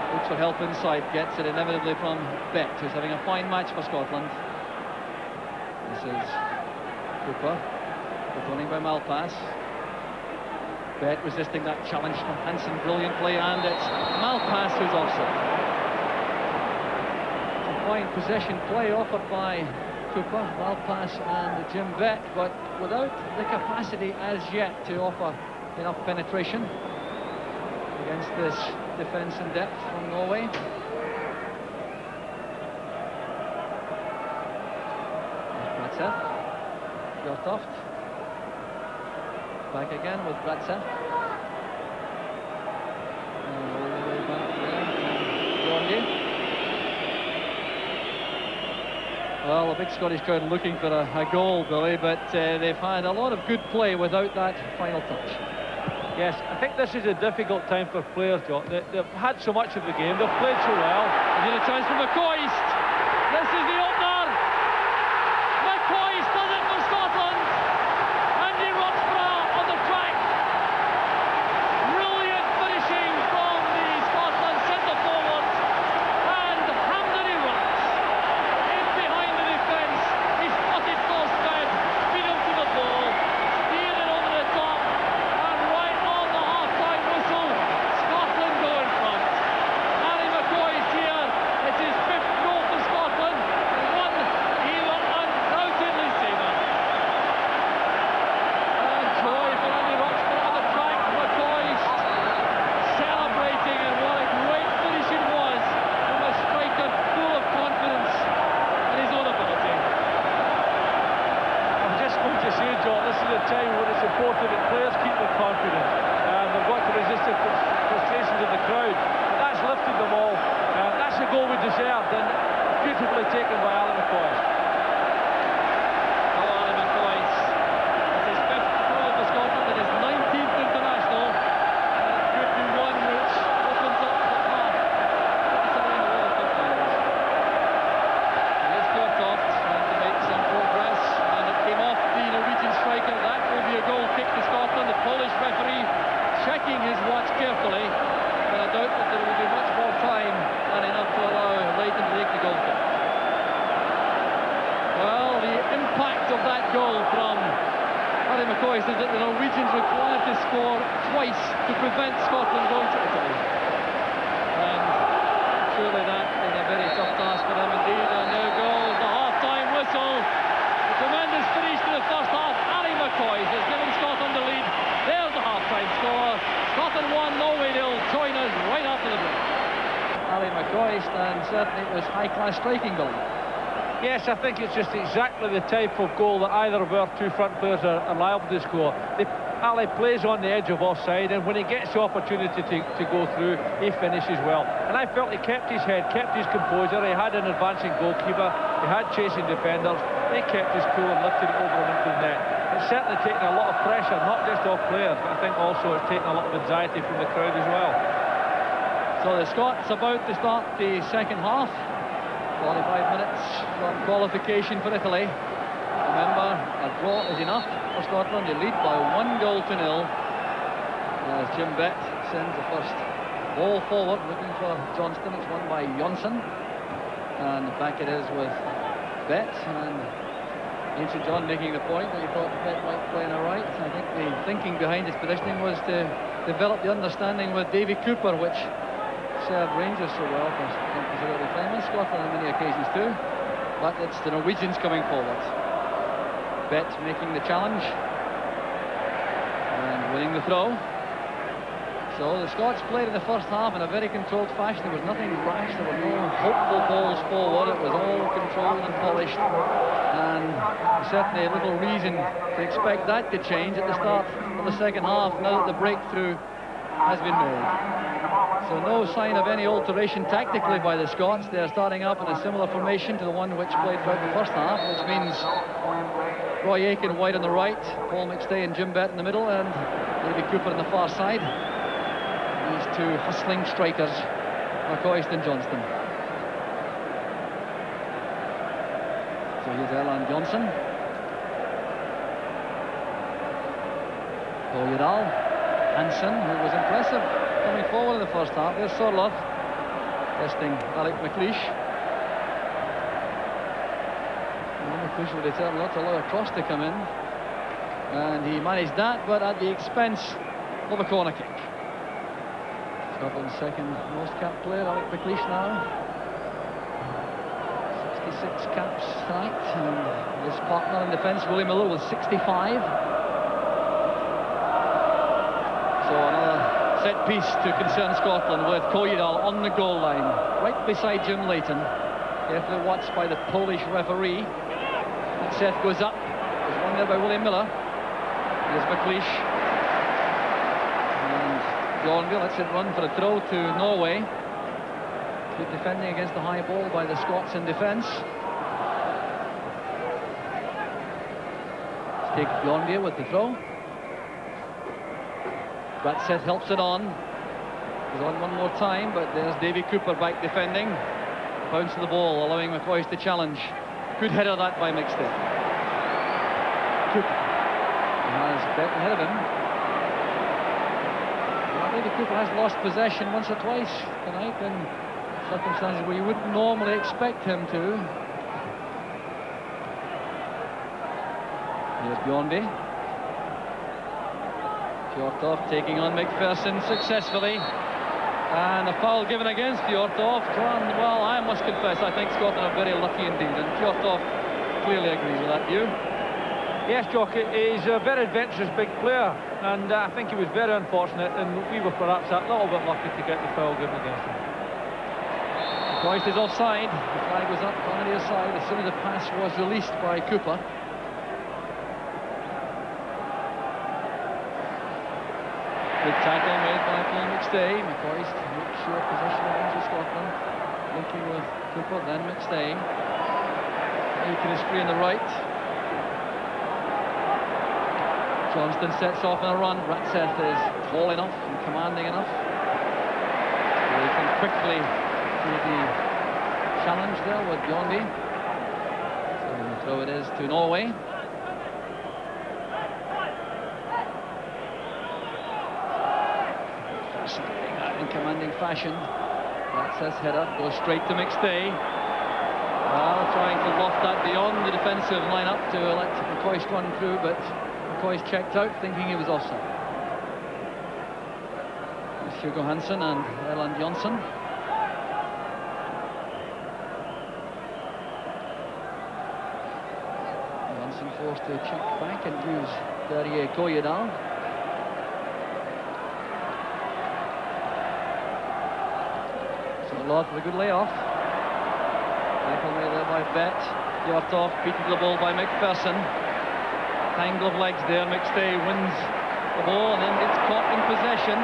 Looks for help inside, gets it inevitably from Bett, who's having a fine match for Scotland. This is Cooper, running by Malpas. Bett resisting that challenge from Hansen brilliantly, and it's Malpas who's offside. A fine possession play offered by Cooper, Malpas and Jim Bett, but without the capacity as yet to offer enough penetration against this defence in depth from Norway. Bratseth, Fjørtoft, back again with Bratseth. All the way back there, Bjørnebye. Well, a big Scottish crowd looking for a goal, Billy, but they've had a lot of good play without that final touch. Yes, I think this is a difficult time for players, John. They've had so much of the game, they've played so well. Here's a chance for McCoist. This is the opener. McCoist does it for Scotland. Andy Roxburgh on the track. Brilliant finishing from the Scotland centre forward. And Hampden he runs. In behind the defence. He spotted Thorstvedt. Beat him to the ball. Steered it over the top. And right on the half-time whistle, Scotland go in front. Harry McCoist here. It's his fifth goal for Scotland. One he will undoubtedly savour. And joy for Andy Roxburgh on the track. McCoist celebrating, and what a great finish it was from a striker full of confidence in his own ability. I'm just going to say, John, this is a time when it's important that players keep their confidence. They've got to resist the frustrations of the crowd. That's lifted them all. That's the goal we deserved, and beautifully taken by Alan McCoist. Oh, Alan McCoist. It's his fifth goal for Scotland and his 19th international. And it could be one which opens up the path. It's a line of all 50 years. Here's Fjørtoft trying to make some progress, and it came off the Norwegian striker. That will be a goal kick to Scotland. The Polish referee checking his watch carefully, but I doubt that there will be much more time than enough to allow Leighton to take the goal kick. Well, the impact of that goal from Harry McCoist is that the Norwegians required to score twice to prevent Scotland going to Italy. And surely that is a very tough task for them indeed. And there goes the half-time whistle. A tremendous finish to the first half. Harry McCoist has given Scotland the lead. There's the half-time score. Scotland 1, Norway 0. Join us right after the break. Harry McCoist, and certainly it was high-class striking goal. Yes, I think it's just exactly the type of goal that either of our two front players are liable to score. Ali plays on the edge of offside, and when he gets the opportunity to go through, he finishes well. And I felt he kept his head, kept his composure. He had an advancing goalkeeper, he had chasing defenders, they kept his cool and lifted it over and into the net. It's certainly taken a lot of pressure, not just off players, but I think also it's taken a lot of anxiety from the crowd as well. So the Scots about to start the second half. 45 minutes from qualification for Italy. Remember, a draw is enough for Scotland. They lead by 1-0 as Jim Bett sends the first ball forward, looking for Johnston. It's won by Johnsen, and back it is with Bett. And Ancient John making the point that he thought Bett might play on the right. I think the thinking behind his positioning was to develop the understanding with Davy Cooper, which served Rangers so well for considerable time, and Scotland on many occasions too. But it's the Norwegians coming forward. Bett making the challenge and winning the throw. So the Scots played in the first half in a very controlled fashion. There was nothing rash, there were no hopeful balls forward. It was all controlled and polished, and certainly a little reason to expect that to change at the start of the second half, now that the breakthrough has been made. So no sign of any alteration tactically by the Scots. They're starting up in a similar formation to the one which played throughout the first half, which means Roy Aitken wide on the right, Paul McStay and Jim Bett in the middle, and David Cooper on the far side. These two hustling strikers, McCoist and Johnston. So here's Erland Johnsen. Kojedal. Hansen, who was impressive coming forward in the first half. There's Sørloth testing McLeish. McLeish will determine not to allow a cross to come in, and he managed that, but at the expense of a corner kick. Scotland's second most capped player, McLeish now. 66 caps tonight, and his partner in defence, Willie Miller, with 65. So another set piece to concern Scotland, with Kojedal on the goal line, right beside Jim Leighton, carefully watched by the Polish referee. Bratseth goes up, there's one there by Willie Miller. Here's McLeish. And Bjørnebye lets it run for a throw to Norway. Good defending against the high ball by the Scots in defence. Let's take Bjørnebye with the throw. Bratseth helps it on. He's on one more time, but there's Davy Cooper back defending. Bounce of the ball, allowing McCoist to challenge. Good header that by McStay. Cooper has Bett ahead of him. Well, Davy Cooper has lost possession once or twice tonight in circumstances where you wouldn't normally expect him to. Here's Bjørnebye. Fjørtoft taking on McPherson successfully, and a foul given against Fjørtoft. Well, I must confess, I think Scotland are very lucky indeed, and Fjørtoft clearly agrees with that view. Yes, Jock, he's a very adventurous big player, and I think he was very unfortunate, and we were perhaps a little bit lucky to get the foul given against him. Kojedal is offside. The flag was up on the near side as soon as the pass was released by Cooper. Good tackle made by Paul McStay. McCoist makes sure possession of Scotland. Linking with Cooper, then McStay. Aitken is free on the right. Johnston sets off on a run. Bratseth is tall enough and commanding enough. They come quickly to the challenge there with Bjørnebye. So the throw it is to Norway. In commanding fashion. Bratseth's header goes straight to McStay. Well, trying to loft that beyond the defensive lineup to let McCoist run through, but McCoist checked out, thinking he was offside. There's Hugo Hansen and Erland Johnsen. Johnsen forced to check back and use Derrier Kojedal. Sørloth with a good layoff. Tackle made there by Bett. Fjørtoft beaten to the ball by McPherson. Tangle of legs there. McStay wins the ball and then gets caught in possession.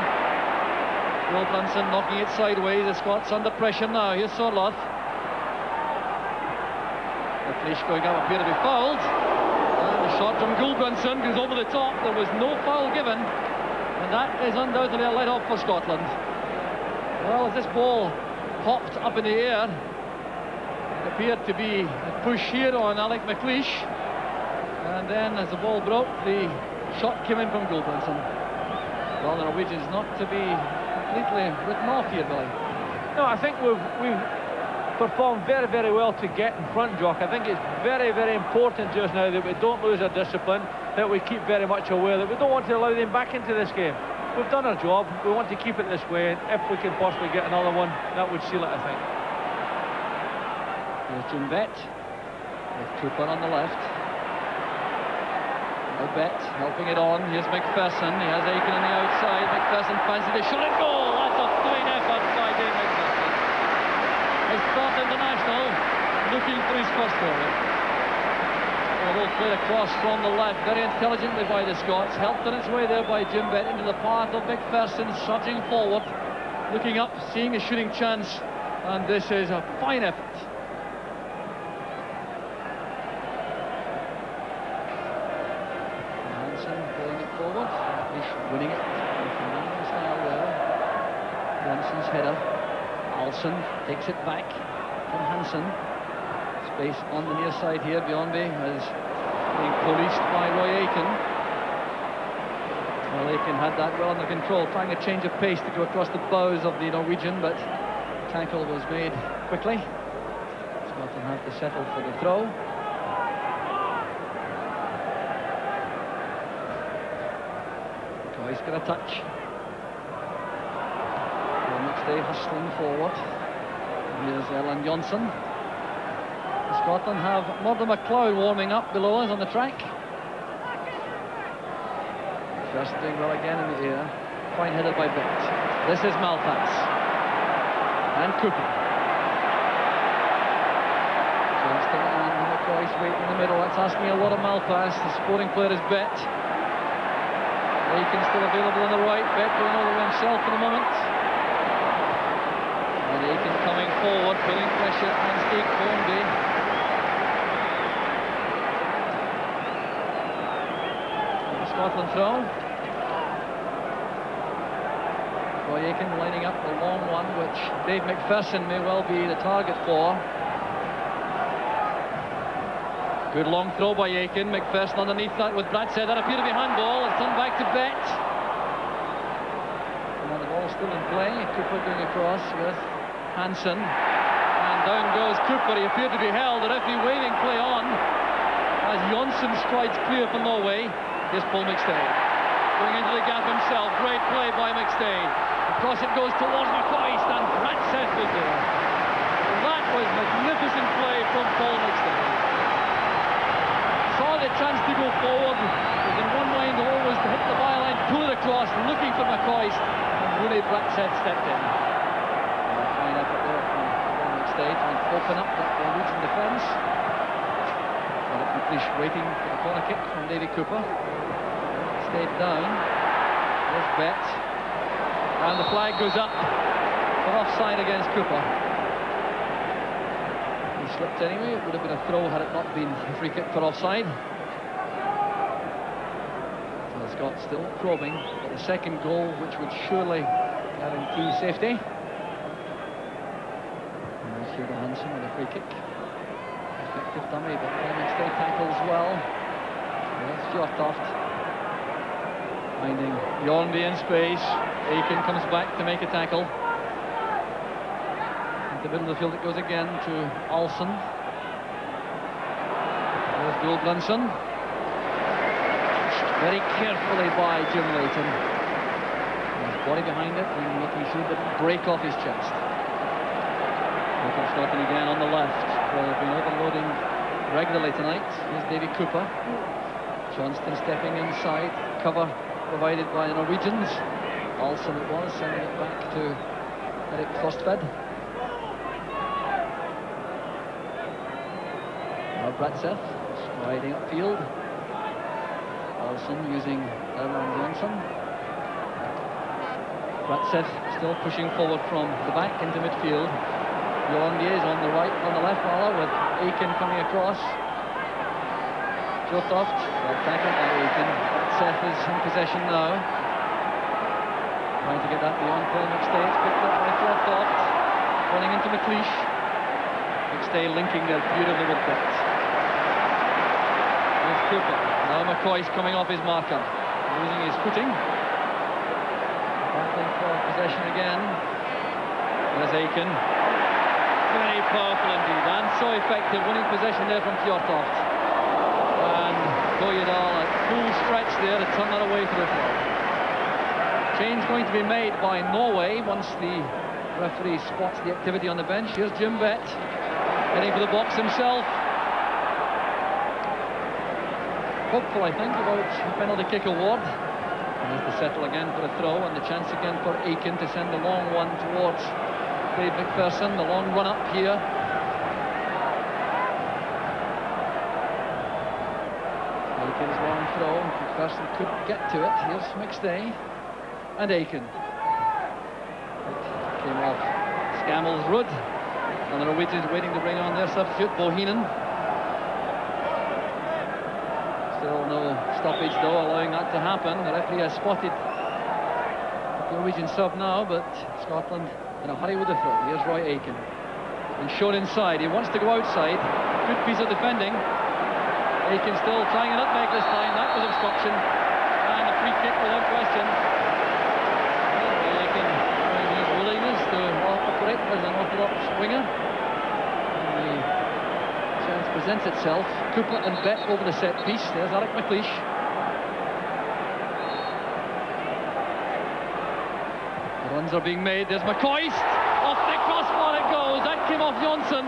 Gulbrandsen knocking it sideways. The Scots under pressure now. Here's Sørloth. The McLeish going up, appear to be fouled. And the shot from Gulbrandsen goes over the top. There was no foul given, and that is undoubtedly a let-off for Scotland. Well, as this ball popped up in the air, it appeared to be a push here on McLeish, and then as the ball broke, the shot came in from Gulbrandsen. Well, the Norwegians not to be completely written off here, Billy. No, I think we've performed very, very well to get in front, Jock. I think it's very, very important just now that we don't lose our discipline, that we keep very much aware that we don't want to allow them back into this game. We've done our job, we want to keep it this way, and if we can possibly get another one, that would seal it, I think. Here's Bett with Cooper on the left. Now Bett helping it on. Here's McPherson. He has Aitken on the outside. McPherson fancies the shot and goal. That's a fine effort by Dave McPherson. His third international, looking for his first goal. Although played across from the left very intelligently by the Scots, helped on its way there by Bett into the path of McPherson, surging forward, looking up, seeing a shooting chance, and this is a fine effort. Hansen pulling it forward, winning it with style there. Johnson's header. Ahlsen takes it back from Hansen. Space on the near side here. Bjørnebye is being policed by Roy Aitken. Well, Aitken had that well under control, trying a change of pace to go across the bows of the Norwegian, but tackle was made quickly. Scotland have to settle for the throw. McCoist got a touch. McStay hustling forward. Here's Johnsen. Scotland have MacLeod warming up below us on the track. Just doing well again in the air. Fine headed by Bett. This is Malpas. And Cooper. Johnston and McCoist wait in the middle. That's asking a lot of Malpas. The supporting player is Bett. Aitken still available on the right. Bett going all the way himself for the moment. And Aitken coming forward, putting pressure on Steve Bjørnebye. Scotland throw. Roy Aitken lining up the long one, which Dave McPherson may well be the target for. Good long throw by Aitken. McPherson underneath that with Bratseth. That appeared to be handball. It's turned back to Bett. And the ball still in play. Cooper going across with Hansen. And down goes Cooper. He appeared to be held. The referee waving play on as Johnsen strides clear for Norway. Here's Paul McStay going into the gap himself. Great play by McStay. Across it goes towards McCoist, and Bratseth was there. That was magnificent play from Paul McStay. Saw the chance to go forward. Was in one mind always to hit the byline, pull it across, looking for McCoist, and really Bratseth stepped in. A fine effort there from Paul McStay trying to open up that Norwegian defence. McLeish waiting for the corner kick from Davy Cooper. Stayed down. There's Bett. And the flag goes up for offside against Cooper. He slipped anyway. It would have been a throw had it not been a free kick for offside. So the Scots still probing for the second goal, which would surely guarantee safety. And there's Fjørtoft Hansen with a free kick. Effective dummy, but McStay tackles well. There's Fjørtoft finding Bjørnebye in space. Aitken comes back to make a tackle. In the middle of the field it goes again to Ahlsen. There's Gulbrandsen. Very carefully by Jim Leighton. His body behind it and making sure that it break off his chest. Scotland again on the left. Well, they've been overloading regularly tonight. Here's Davy Cooper. Johnston stepping inside. Cover provided by the Norwegians. Ahlsen it was, sending it back to Thorstvedt. Now Bratseth striding upfield. Ahlsen using Johnsen. Bratseth still pushing forward from the back into midfield. Bjørnebye is on the right, on the left rather, with Aitken coming across. Fjørtoft, well tackled by Aitken. Bratseth is in possession now. Trying to get that beyond Paul McStay. It's picked up by Fjørtoft. Running into McLeish. McStay linking there beautifully with Bett. With Cooper. Now McCoist coming off his marker. Losing his footing. Battling for possession again. There's Aitken. Very powerful indeed, and so effective, winning possession there from Fjørtoft. And Kojedal at full stretch there to turn that away for the throw. Change going to be made by Norway once the referee spots the activity on the bench. Here's Bett, heading for the box himself. Hopeful, I think, about a penalty kick award. And has to settle again for a throw, and the chance again for Aitken to send the long one towards McPherson, the long run up here. Aitken's long throw, McPherson couldn't get to it. Here's McStay and Aitken. It came off Skammelsrud, and the Norwegians waiting to bring on their substitute, Bohinen. Still no stoppage though, allowing that to happen. The referee has spotted the Norwegian sub now, but Scotland in a hurry with the throw. Here's Roy Aitken. And shown inside. He wants to go outside. Good piece of defending. Aitken still trying it up this time. That was obstruction. And a free kick without question. Aitken showing his willingness to operate as an orthodox winger. And the chance presents itself. Cooper and Bett over the set piece. There's McLeish. Runs are being made. There's McCoist. Off the crossbar it goes. That came off Johnsen.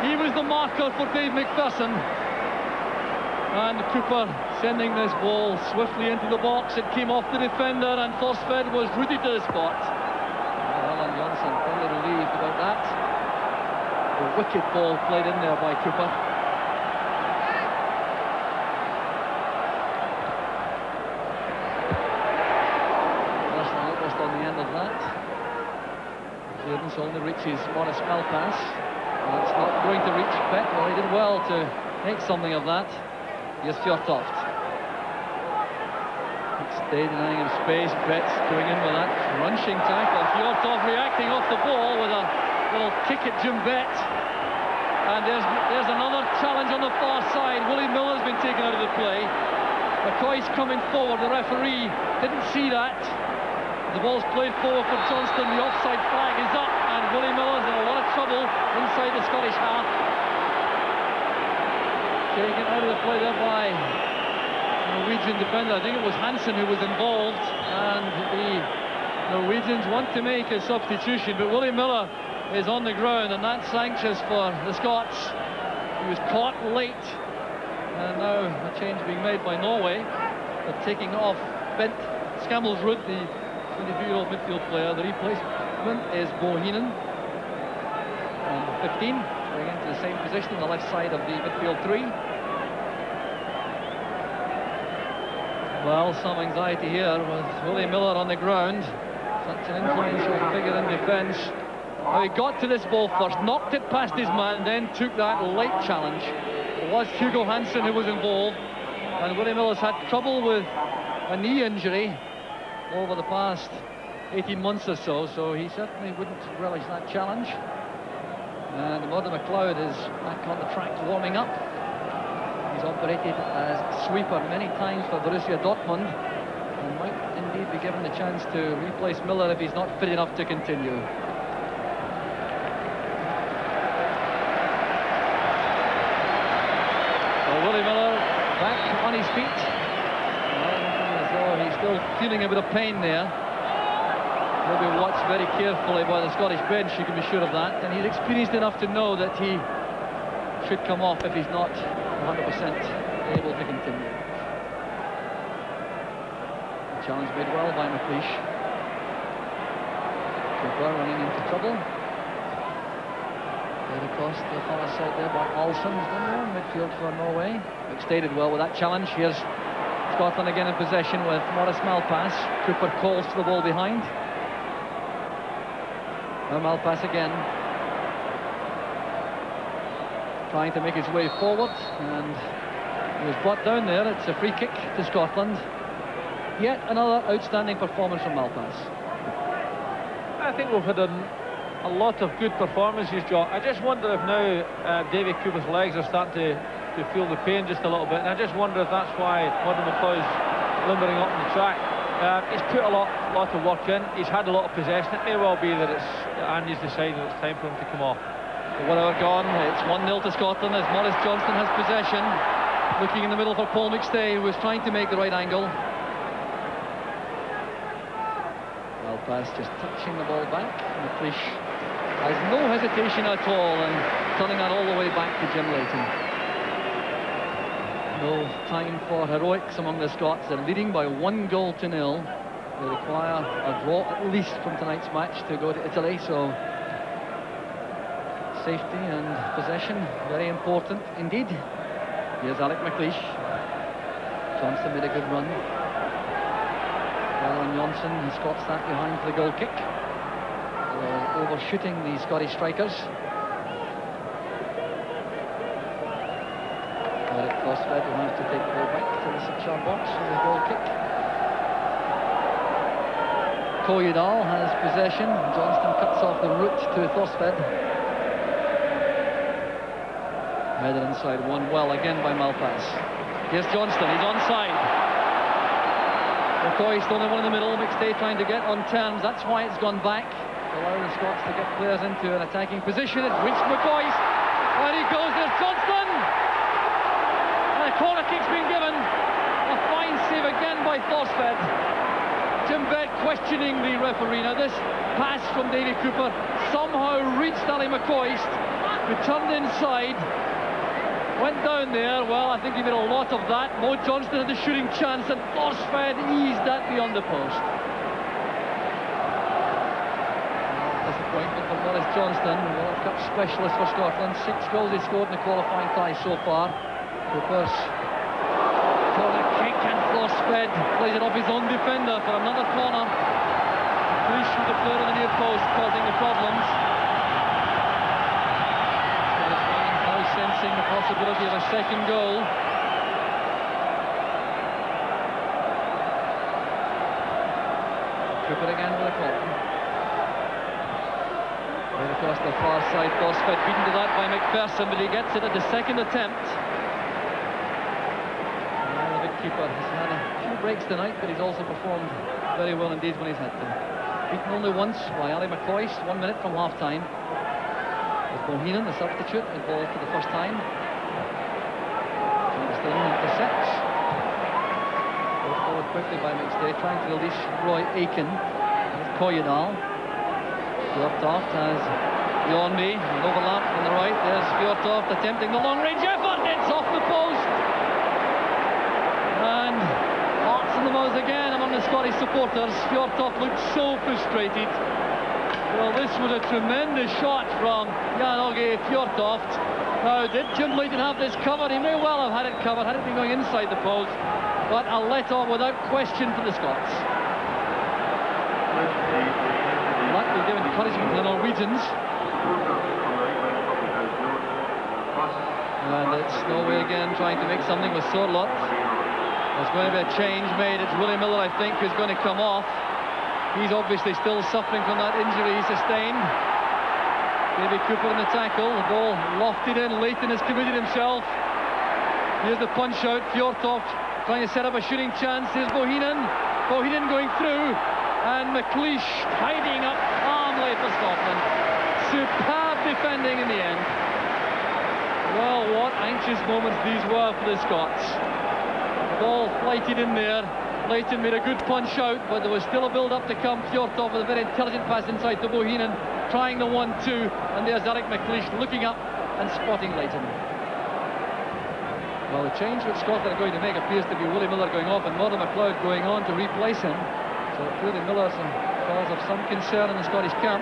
He was the marker for Dave McPherson. And Cooper sending this ball swiftly into the box. It came off the defender, and Thorstvedt was rooted to the spot. Well, and Johnsen fairly relieved about that. A wicked ball played in there by Cooper. Clearance only reaches Malpas. It's not going to reach Bett. Well, he did well to make something of that. Here's Fjørtoft. McStay denying him space. Bett's going in with that crunching tackle. Fjørtoft reacting off the ball with a little kick at Bett. And there's another challenge on the far side. Willie Miller's been taken out of the play. McCoist coming forward. The referee didn't see that. The ball's played forward for Johnston. The offside flag is up, and Willie Miller's in a lot of trouble inside the Scottish half. Taken out of the play there by the Norwegian defender. I think it was Hansen who was involved, and the Norwegians want to make a substitution, but Willie Miller is on the ground, and that's anxious for the Scots. He was caught late, and now a change being made by Norway. They're taking off Bett Skammelsrud, the 23-year-old midfield player. The replacement is Bohinen, on 15, going into the same position on the left side of the midfield three. Well, some anxiety here with Willie Miller on the ground. Such an influential figure in defence. Now he got to this ball first, knocked it past his man, then took that late challenge. It was Hugo Hansen who was involved, and Willie Miller's had trouble with a knee injury over the past 18 months or so, so he certainly wouldn't relish that challenge. And MacLeod is back on the track warming up. He's operated as sweeper many times for Borussia Dortmund, and might indeed be given the chance to replace Miller if he's not fit enough to continue. So Willie Miller back on his feet. He's still feeling a bit of pain there. He'll be watched very carefully by the Scottish bench, you can be sure of that. And he's experienced enough to know that he should come off if he's not 100% able to continue. The challenge made well by McLeish. Cooper running into trouble. Played across the far side there by Ahlsen. He's done well in midfield for Norway. McStay did well with that challenge. Here's Scotland again in possession with Malpas. Cooper calls to the ball behind. Now Malpas again. trying to make his way forward, and he was brought down there. It's a free kick to Scotland. Yet another outstanding performance from Malpas. I think we've had a lot of good performances, John. I just wonder if now Davy Cooper's legs are starting to feel the pain just a little bit, and I just wonder if that's why McLeish is limbering up on the track. He's put a lot of work in. He's had a lot of possession. It may well be that Andy's decided it's time for him to come off. 1 hour gone. It's 1-0 to Scotland as Maurice Johnston has possession. Looking in the middle for Paul McStay, who was trying to make the right angle. Malpas just touching the ball back. McLeish has no hesitation at all and turning that all the way back to Jim Leighton. No time for heroics among the Scots. They're leading by 1-0. They require a draw at least from tonight's match to go to Italy, so safety and possession very important indeed. Here's McLeish. Johnson made a good run. Well, and Johnsen has got that behind for the goal kick. They're overshooting the Scottish strikers. Thorstvedt will have to take the ball back to the 6-yard box for the goal kick. Kojedal has possession. Johnston cuts off the route to Thorstvedt. Headed inside, won well again by Malpas. Here's Johnston, he's onside. McCoist only one in the middle. McStay trying to get on terms. That's why it's gone back, allowing the Scots to get players into an attacking position. It's reached McCoist. There he goes, there's Johnston. And a corner kick's been given. A fine save again by Thorstvedt. Jim Bett questioning the referee. Now this pass from Davy Cooper somehow reached Ali McCoist, who turned inside, went down there. Well, I think he made a lot of that. Mo Johnston had the shooting chance, and Thorstvedt eased that beyond the post. Disappointment for Maurice Johnston, World Cup specialist for Scotland. 6 goals he scored in the qualifying tie so far. Cooper's corner kick, and Thorstvedt plays it off his own defender for another corner. McLeish with the player on the near post causing the problems. Now sensing the possibility of a second goal. Cooper again with a corner. Right across the far side, Thorstvedt beaten to that by McPherson, but he gets it at the second attempt. Keeper has had a few breaks tonight, but he's also performed very well indeed when he's had to. Beaten only once by Ali McCoist, 1 minute from half-time. With Bohinen, the substitute, involved for the first time. Johnston intercepts. Goes forward quickly by McStay, trying to release Aitken. Kojedal. Fjørtoft has Bjørnebye, an overlap on the right. There's Fjørtoft attempting the long-range effort. It's off the post. And hearts in the mouth again among the Scottish supporters. Fjørtoft looked so frustrated. Well, this was a tremendous shot from Fjørtoft. Now, did Jim Leighton have this covered? He may well have had it covered had it been going inside the post. But a let-off without question for the Scots. That will give encouragement to the Norwegians. And it's Norway again trying to make something with Sørloth. There's going to be a change made. It's Willie Miller, I think, who's going to come off. He's obviously still suffering from that injury he sustained. Davy Cooper in the tackle. The ball lofted in. Leighton has committed himself. Here's the punch out. Fjørtoft trying to set up a shooting chance. Here's Bohinen. Bohinen going through. And McLeish tidying up calmly for Scotland. Superb defending in the end. Well, what anxious moments these were for the Scots. Ball flighted in there. Leighton made a good punch out, but there was still a build-up to come. Fjørtoft with a very intelligent pass inside to Bohinen, trying the 1-2, and there's McLeish looking up and spotting Leighton. Well, the change which Scotland are going to make appears to be Willie Miller going off and MacLeod going on to replace him. So clearly Miller's a cause of some concern in the Scottish camp.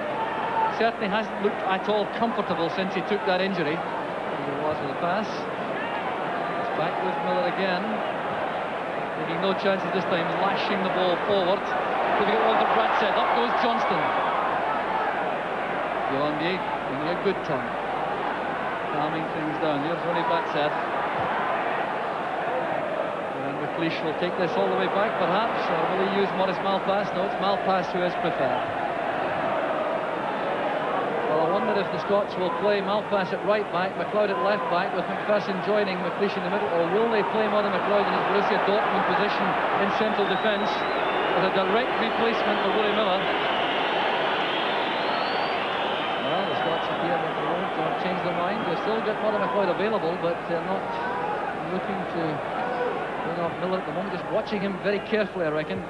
Certainly hasn't looked at all comfortable since he took that injury. He was with the pass. It's back with Miller again. Taking no chances this time, lashing the ball forward. Giving it on to Bratseth. Up goes Johnston. Bjørnebye giving a good turn. calming things down. Here's Ronnie Bratseth. And McLeish will take this all the way back, perhaps. Or will he use Maurice Malpas? No, it's Malpas who is preferred. Well, I wonder if the Scots will play Malpas at right back, MacLeod at left back, with McPherson joining McLeish in the middle, or will they play Maurice MacLeod in his Borussia Dortmund position in central defence with a direct replacement of Willie Miller? Well, the Scots appear that they won't change their mind. They've still got Maurice MacLeod available, but they're not looking to bring off Miller at the moment, just watching him very carefully, I reckon.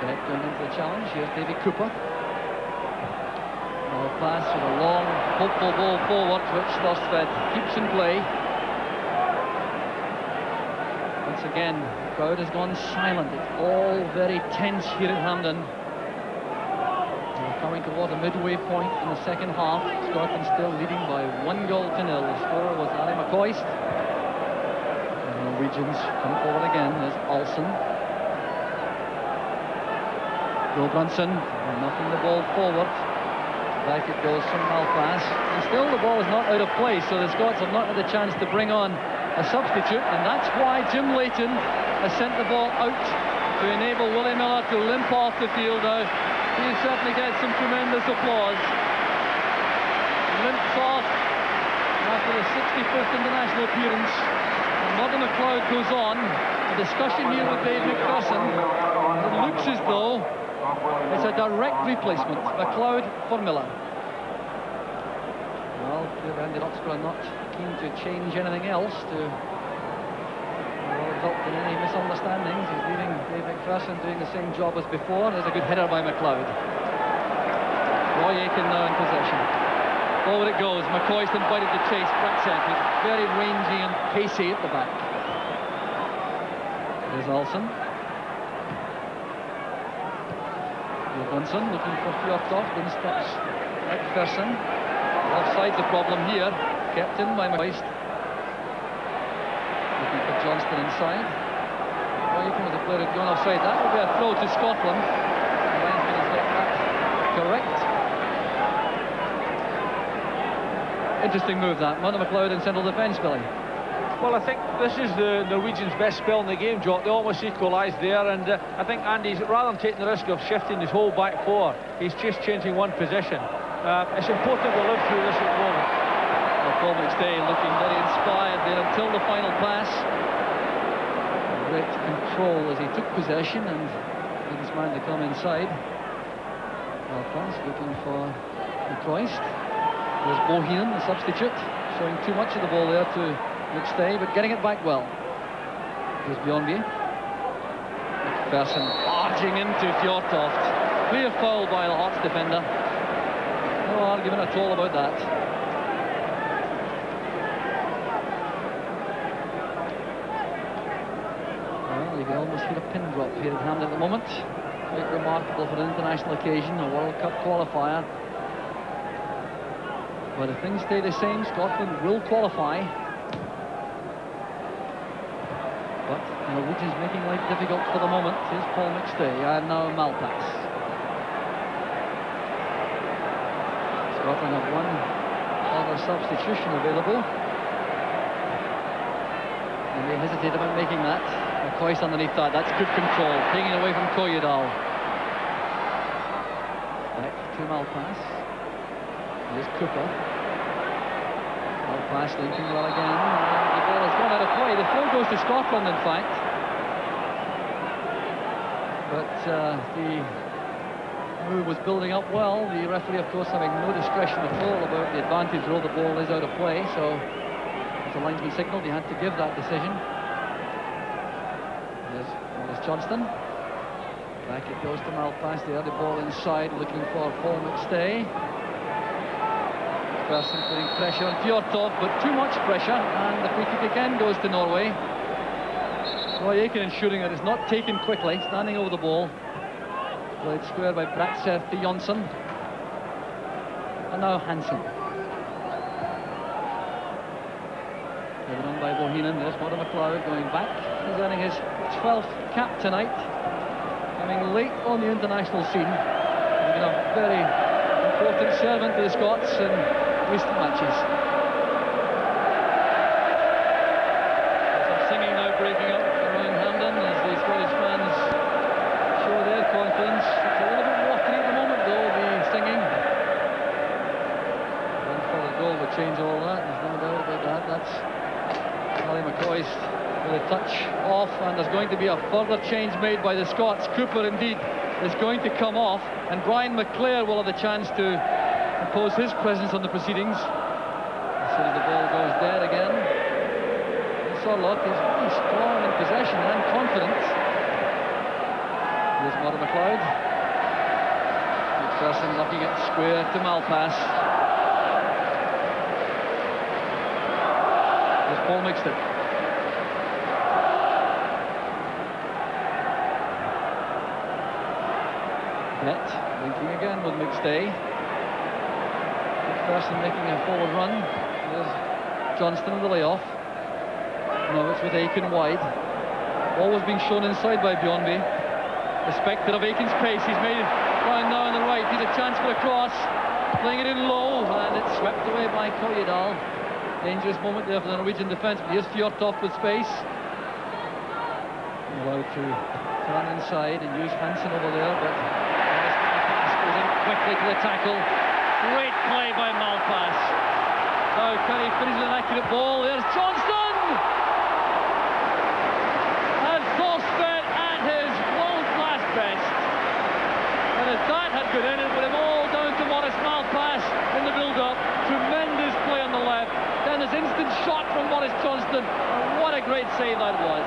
Bett going into the challenge. Here's Davy Cooper. Now a pass with a long, hopeful ball forward, which Thorstvedt keeps in play. Once again, the crowd has gone silent. It's all very tense here at Hampden. We're coming toward the midway point in the second half. Scotland still leading by 1-0. The scorer was McCoist. The Norwegians come forward again. There's Ahlsen. Gulbrandsen knocking the ball forward. Back it goes from Malpas. And still the ball is not out of play, so the Scots have not had the chance to bring on a substitute, and that's why Jim Leighton has sent the ball out to enable Willie Miller to limp off the field. Now, he certainly gets some tremendous applause. Limps off after the 65th international appearance. And Martin McLeod goes on. The discussion here with Dave McPherson. It looks as though it's a direct replacement, MacLeod for Miller. Well, Randy Oxford not keen to change anything else to result in any misunderstandings. He's leaving Dave McPherson doing the same job as before. There's a good header by MacLeod. Aitken now in possession. Forward it goes. McCoist invited to chase. Bratseth is very rangy and pacey at the back. There's Ahlsen. Johnsen looking for Fjørtoft, then steps McPherson. Offside's the problem here, kept in by McCoist. Looking for Johnston inside. Aitken was the player who'd gone offside. That will be a throw to Scotland. The linesman has got that correct. Interesting move that. Martin MacLeod in central defence, Billy. Well, I think this is the Norwegians' best spell in the game, Jock. They almost equalised there, and I think Andy's, rather than taking the risk of shifting his whole back four, he's just changing one position. It's important we live through this at the moment. Well, Paul McStay looking very inspired there until the final pass. Great control as he took possession and made his man to come inside. Malpas looking for McCoist. There's Bohinen, the substitute, showing too much of the ball there to McStay, but getting it back well. Here's Bjørnebye. McPherson arging into Fjørtoft. Clear foul by the Hearts defender. No argument at all about that. Well, you can almost hear a pin drop here at Hampden at the moment. Quite remarkable for an international occasion, a World Cup qualifier. But if things stay the same, Scotland will qualify. But the Norwegians making life difficult for the moment. Here's Paul McStay and now Malpas. Scotland have one other substitution available. And they hesitate about making that. McCoist underneath that. That's good control. Taking it away from Kojedal. Back to Malpas. Here's Cooper. Malpas linking well again. And the ball has gone out of play. The throw goes to Scotland, in fact. But the move was building up well. The referee, of course, having no discretion at all about the advantage rule. The ball is out of play, so as the linesman signalled, he had to give that decision. There's Johnston. Back it goes to Malpas there. The ball inside, looking for Paul McStay. McPherson putting pressure on Fjørtoft, but too much pressure, and the free kick again goes to Norway. Aitken ensuring that it's not taken quickly, standing over the ball. Played square by Bratseth to Johnsen. And now Hansen. Taken on by Bohinen. There's Martin McLeod going back. He's earning his 12th cap tonight. Coming late on the international scene. He's been a very important servant to the Scots in recent matches. There's some singing now breaking up around Hampden as the Scottish fans show their confidence. It's a little bit watery at the moment though, the singing. One further goal would change all that, there's no doubt about that. That's McCoist with a touch off, and there's going to be a further change made by the Scots. Cooper indeed is going to come off, and McClair will have the chance to impose his presence on the proceedings as soon as the ball goes dead again. And Sørloth is really strong in possession and confident. Here's MacLeod. McPherson knocking it square to Malpas. There's Paul McStay. Bett linking again with McStay. McPherson making a forward run. There's Johnston with the layoff. Now it's with Aitken wide. Ball was being shown inside by Bjørnebye. Respected of Aiken's pace. He's made it round now on the right. He's a chance for a cross. Playing it in low, and it's swept away by Kojedal. Dangerous moment there for the Norwegian defence. But here's Fjørtoft with space. Allowed to turn inside and use Hansen over there, but quickly to the tackle. Great play by Malpas. Now can he finish with an accurate ball? There's Johnston! And Thorstvedt at his world-class best. And if that had gone in, it would have all down to Morris Malpas in the build-up. Tremendous play on the left. Then there's instant shot from Morris Johnston. And what a great save that was.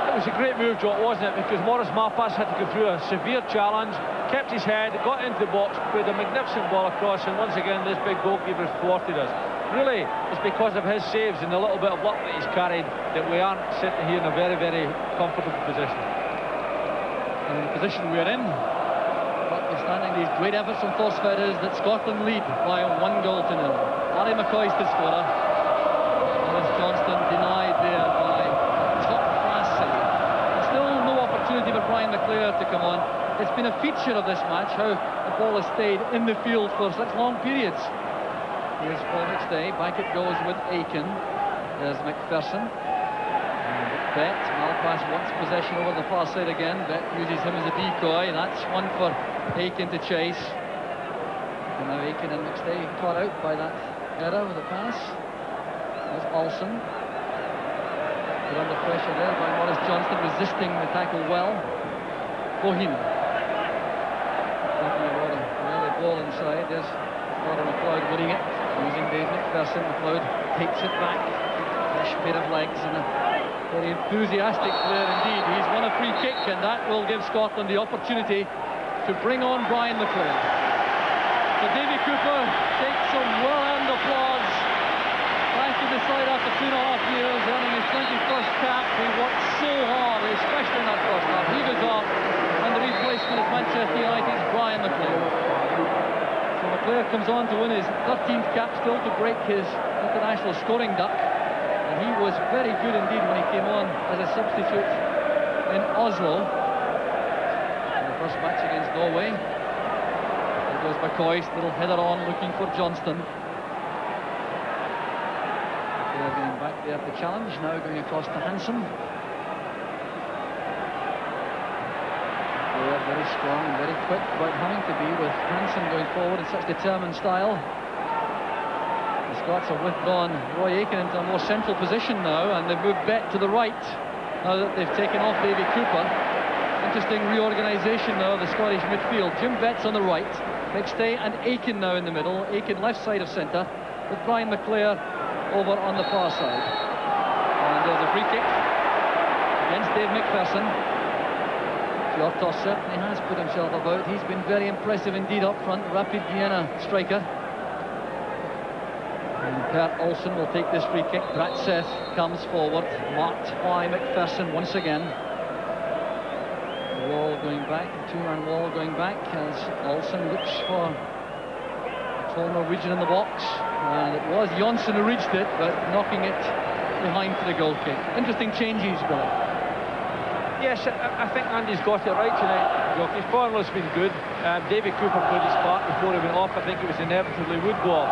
It was a great move, John, wasn't it? Because Morris Malpas had to go through a severe challenge, kept his head, got into the box, played a magnificent ball across, and once again this big goalkeeper has thwarted us. Really, it's because of his saves and the little bit of luck that he's carried that we aren't sitting here in a very, very comfortable position. And the position we're in, notwithstanding these great efforts from Thorstvedt, is that Scotland lead by 1-0. McCoist the scorer. Morris Johnston denied there by top-class save. Still no opportunity for McClair to come on. It's been a feature of this match how the ball has stayed in the field for such long periods. Here's Paul McStay, back it goes with Aitken. There's McPherson. And Bett, Malpas wants possession over the far side again. Bett uses him as a decoy, and that's one for Aitken to chase. And now Aitken and McStay caught out by that error with the pass. There's Ahlsen. Put under pressure there by Morris Johnston, resisting the tackle well. Bohinen. Ball inside. There's McLeod winning it, using Dave McPherson. McLeod takes it back. Fresh pair of legs and a very enthusiastic player indeed. He's won a free kick, and that will give Scotland the opportunity to bring on McLeod. So Davy Cooper takes some well-earned applause. Back to the side after 2.5 years, earning his 21st cap. He worked so hard, especially in that first half. He was off, and the replacement is Manchester United's McClair. So McClair comes on to win his 13th cap, still to break his international scoring duck. And he was very good indeed when he came on as a substitute in Oslo in the first match against Norway. There goes McCoist, little header on, looking for Johnston. They're getting back there to challenge, now going across to Hansen. They're very strong and very quick, about having to be, with Hansen going forward in such determined style. The Scots have withdrawn Roy Aitken into a more central position now, and they've moved Bett to the right now that they've taken off Davy Cooper. Interesting reorganisation now of the Scottish midfield. Jim Bett's on the right, McStay and Aitken now in the middle. Aitken left side of centre, with McClair over on the far side. And there's a free kick against Dave McPherson. Fjørtoft certainly has put himself about. He's been very impressive indeed up front. Rapid Vienna striker. And Ahlsen will take this free kick. Bratseth comes forward, marked by McPherson once again. The wall going back, the two-man wall going back as Ahlsen looks for a tall Norwegian in the box. And it was Johnsen who reached it, but knocking it behind for the goal kick. Interesting changes, Billy. Yes, I think Andy's got it right tonight, Jock. His formula's been good. David Cooper played his part before he went off. I think it was inevitably would go off.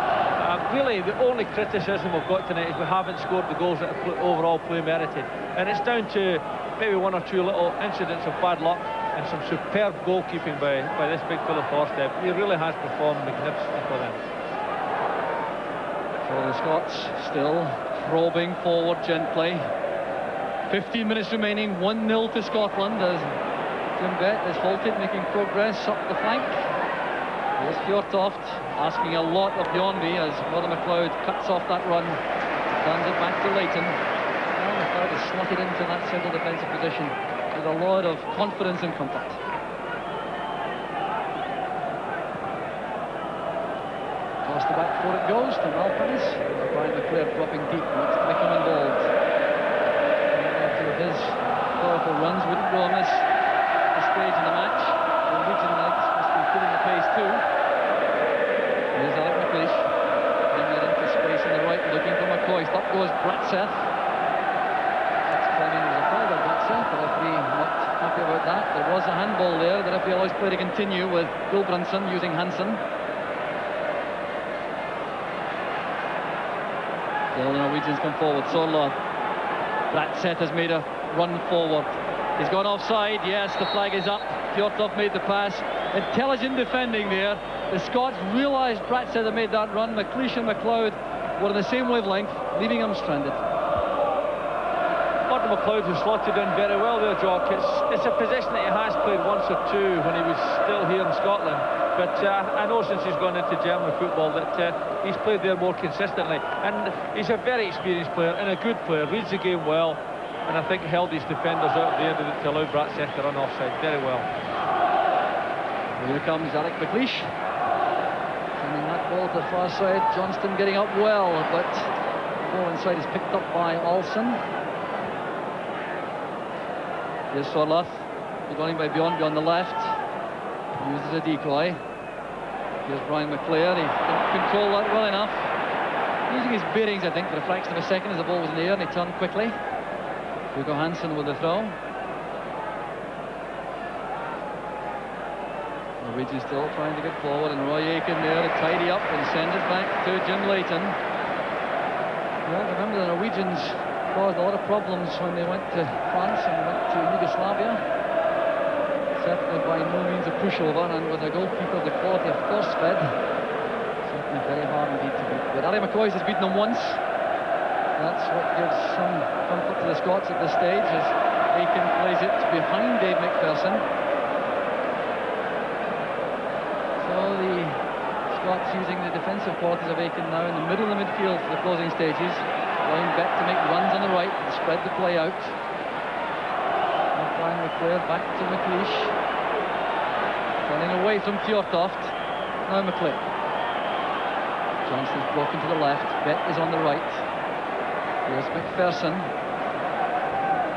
Really, the only criticism we've got tonight is we haven't scored the goals that the overall play merited. And it's down to maybe one or two little incidents of bad luck and some superb goalkeeping by this big fellow Thorstvedt. He really has performed magnificently for them. So the Scots still probing forward gently. 15 minutes remaining, 1-0 to Scotland as Bett is halted, making progress up the flank. Here's Fjørtoft asking a lot of Bjørnebye as McLeod cuts off that run, turns it back to Leighton. And McLeod is slotted into that central defensive position with a lot of confidence and comfort. Toss the back before it goes to Malpas. McClair dropping deep, next to become involved. His powerful runs wouldn't go on this stage in the match. The Norwegian legs must be feeling the pace too. Here's McLeish, bringing it into space on the right, looking for McCoist. Up goes Bratseth. That's claiming it was a foul by Bratseth. The referee not happy about that. There was a handball there. The referee allows play to continue with Gulbrandsen using Hansen. Still the Norwegians come forward. Sørloth. Bratseth has made a run forward. He's gone offside. Yes, the flag is up. Fjørtoft made the pass. Intelligent defending there. The Scots realised Bratseth had made that run. McLeish and MacLeod were on the same wavelength, leaving him stranded. MacLeod who slotted in very well there, Jock. It's a position that he has played once or two when he was still here in Scotland. But I know since he's gone into German football that he's played there more consistently. And he's a very experienced player and a good player, reads the game well, and I think held his defenders out there to allow Bratseth to run offside very well. Here comes McLeish. Sending that ball to the far side. Johnston getting up well, but the ball inside is picked up by Ahlsen. Here's Sørloth, running by Bjørnebye on the left. Uses a decoy. Here's McClair. He didn't control that well enough. Losing his bearings, I think, for a fraction of a second as the ball was in the air, and he turned quickly. Hansen with the throw. Norwegian still trying to get forward, and Aitken there to tidy up and send it back to Jim Leighton. Well, remember the Norwegians caused a lot of problems when they went to France and went to Yugoslavia. Certainly by no means a pushover, and with a goalkeeper of the quality of Thorstvedt, certainly very hard indeed to beat. But McCoist has beaten them once. That's what gives some comfort to the Scots at this stage as Aitken plays it behind Dave McPherson. So the Scots using the defensive qualities of Aitken now in the middle of the midfield for the closing stages, allowing Bett to make runs on the right and spread the play out. McClair back to McLeish. Running away from Fjørtoft. Now McClair. Johnson's broken to the left. Bett is on the right. Here's McPherson.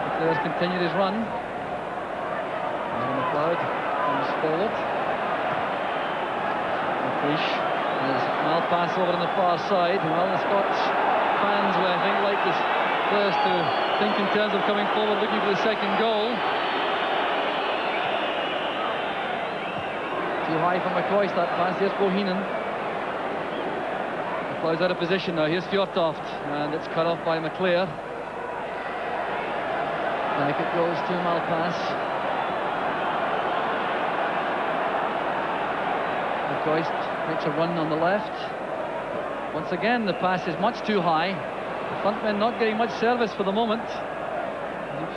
McClair's continued his run. Now McLeod comes forward. McLeish. There's Malpas over on the far side. Well, the Scots fans will, I think, like this players to think in terms of coming forward looking for the second goal. Too high for McCoist, that pass. Here's Bohinen. McLeod's out of position now. Here's Fjørtoft, and it's cut off by McClair. Back it goes to Malpas. McCoist makes a run on the left. Once again, the pass is much too high. The front men not getting much service for the moment.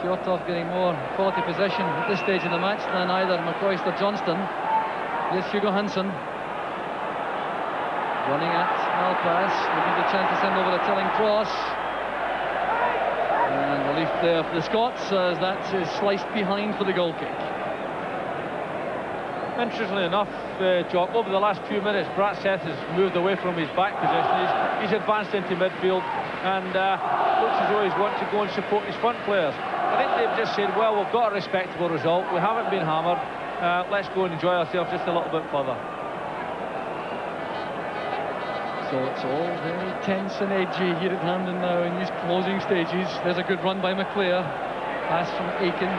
Fjørtoft getting more quality possession at this stage in the match than either McCoist or Johnston. Here's Hansen. Running at Malpas, looking for a chance to send over a telling cross. And relief there for the Scots as that is sliced behind for the goal kick. Interestingly enough, Jock, over the last few minutes, Bratseth has moved away from his back position. He's advanced into midfield, and coaches always want to go and support his front players. I think they've just said, well, we've got a respectable result. We haven't been hammered. Let's go and enjoy ourselves just a little bit further. So it's all very tense and edgy here at Hampden now in these closing stages. There's a good run by McClair. Pass from Aitken.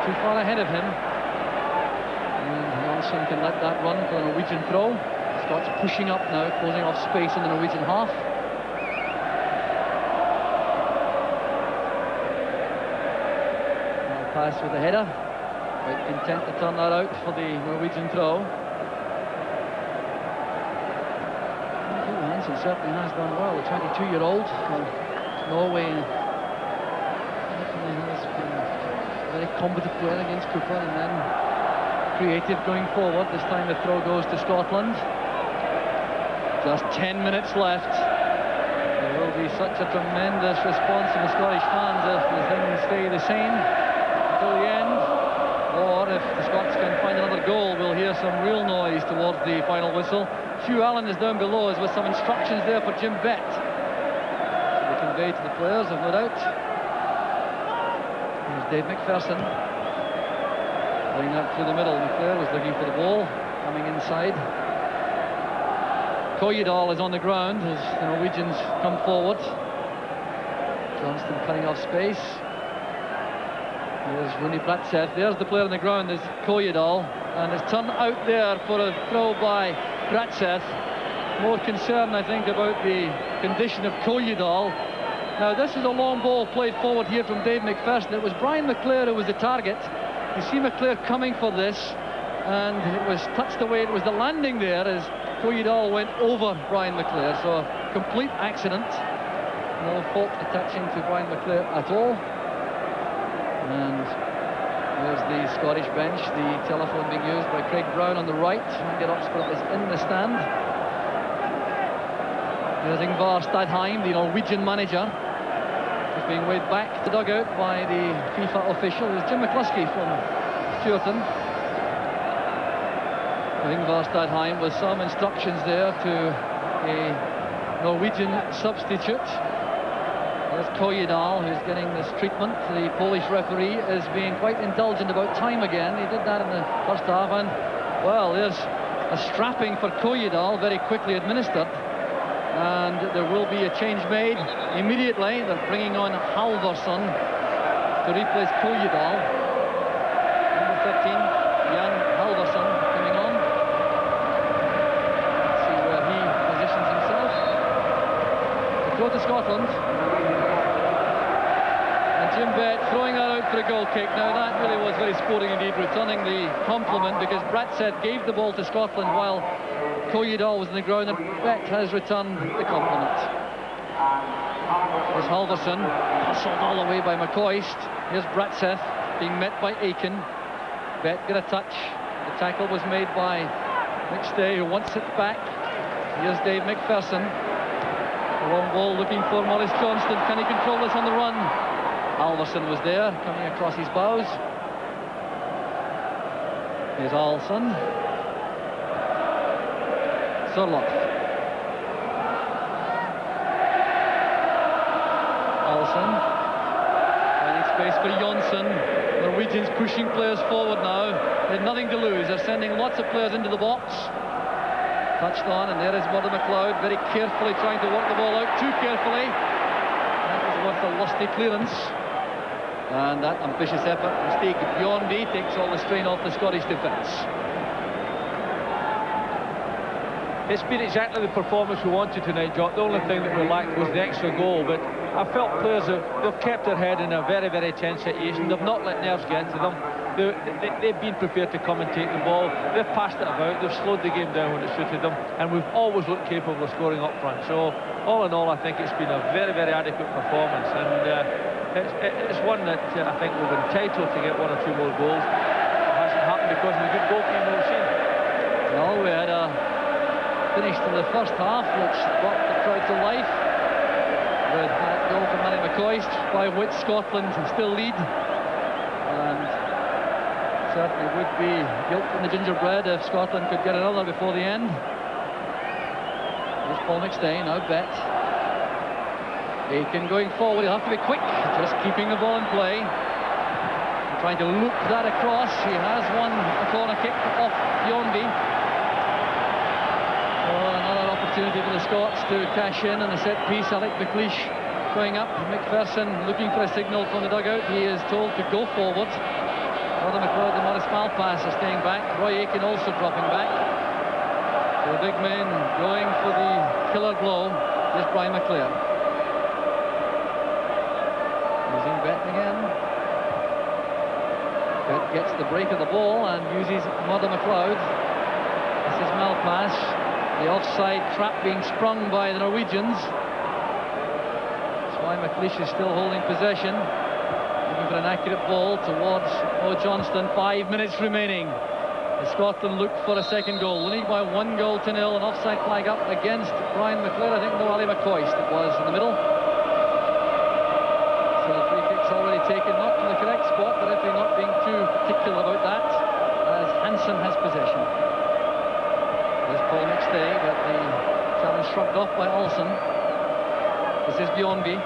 too far ahead of him. And Johnsen can let that run for the Norwegian throw. Scots pushing up now, closing off space in the Norwegian half. Malpas with the header. Quite content to turn that out for the Norwegian throw. Hansen certainly has done well. The 22-year-old from Norway definitely has been a very combative player against Cooper, and then creative going forward. This time the throw goes to Scotland. Just 10 minutes left. There will be such a tremendous response from the Scottish fans if the things stay the same until the end. Or if the Scots can find another goal, we'll hear some real noise towards the final whistle. Hugh Allen is down below us with some instructions there for Jim Bett to convey to the players, I've no doubt. Here's Dave McPherson playing out through the middle. McClair was looking for the ball, coming inside. Kojedal is on the ground as the Norwegians come forward. Johnston cutting off space. Here's Bratseth. There's the player on the ground, is Kojedal, and it's turned out there for a throw by Bratseth. More concerned, I think, about the condition of Kojedal. Now, this is a long ball played forward here from Dave McPherson. It was Brian McClair who was the target. You see McClair coming for this, and it was touched away. It was the landing there as Kojedal went over Brian McClair, so a complete accident. No fault attaching to Brian McClair at all. And there's the Scottish bench, the telephone being used by Craig Brown on the right. Andy Oxford is in the stand. There's Ingvar Stadheim, the Norwegian manager, who's being waved back to the dugout by the FIFA official. There's Jim McCluskey from Fjørtoft. Ingvar Stadheim with some instructions there to a Norwegian substitute. There's Kojedal, who's getting this treatment. The Polish referee is being quite indulgent about time again. He did that in the first half, and, well, there's a strapping for Kojedal, very quickly administered. And there will be a change made immediately. They're bringing on Halvorsen to replace Kojedal. Number 13, Jan Halvorsen, coming on. Let's see where he positions himself. The throw to Scotland. Jim Bett throwing that out for a goal kick. Now that really was very sporting indeed, returning the compliment, because Bratseth gave the ball to Scotland while Kojedal was on the ground, and Bett has returned the compliment. There's Halvorsen, hustled all the way by McCoist. Here's Bratseth being met by Aitken. Bett got a touch. The tackle was made by McStay, who wants it back. Here's Dave McPherson. A long ball looking for Maurice Johnston. Can he control this on the run? Halvorsen was there, coming across his bows. Here's Ahlsen. Sørloth. Ahlsen. Finding space for Johnsen. Norwegians pushing players forward now. They have nothing to lose. They're sending lots of players into the box. Touched on, and there is McLeod, very carefully trying to work the ball out, too carefully. That was worth a lusty clearance. And that ambitious effort, mistake, Bjørnebye takes all the strain off the Scottish defence. It's been exactly the performance we wanted tonight, Jock. The only thing that we lacked was the extra goal, but I felt players they've kept their head in a very, very tense situation. They've not let nerves get to them. They've been prepared to come and take the ball. They've passed it about. They've slowed the game down when it suited them, and we've always looked capable of scoring up front. So all in all, I think it's been a very, very adequate performance, and it's one that I think we're entitled to get one or two more goals. It hasn't happened because of the good goalkeeping we've seen. Well, we had a finish to the first half, which brought the crowd to life with that goal from McCoist, by which Scotland still lead, and certainly would be guilt in the gingerbread if Scotland could get another before the end. There's Paul McStay, now Bett. Aitken going forward, he'll have to be quick, just keeping the ball in play. And trying to loop that across. He has won a corner kick off Bjørnebye. Another opportunity for the Scots to cash in on the set piece. McLeish going up. McPherson looking for a signal from the dugout. He is told to go forward. Northern MacLeod and Maurice Malpas are staying back. Roy Aitken also dropping back. The big men going for the killer blow. Here's Brian McClair. Using Bett again. Bett gets the break of the ball and uses Northern MacLeod. This is Malpas. The offside trap being sprung by the Norwegians. That's why McLeish is still holding possession. Looking for an accurate ball towards Johnston. 5 minutes remaining. Scotland look for a second goal, leading by 1-0. An offside flag up against Brian McClair. I think no, Ali McCoist it was in the middle. So the free kick's already taken, not from the correct spot, but if they're not being too particular about that, as Hansen has possession. There's Paul McStay, but the challenge shrugged off by Ahlsen. This is Bjørnebye.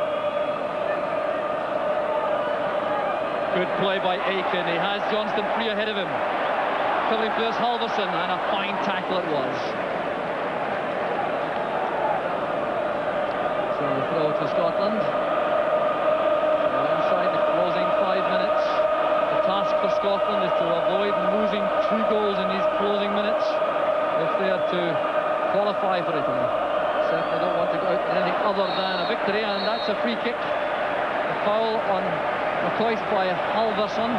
Good play by Aitken. He has Johnston free ahead of him. Covering players Halvorsen, and a fine tackle it was. So the throw to Scotland. So inside the closing 5 minutes. The task for Scotland is to avoid losing 2 goals in these closing minutes if they are to qualify for Italy. Certainly don't want to go out with anything other than a victory, and that's a free kick. A foul on McCoist by Halvorsen.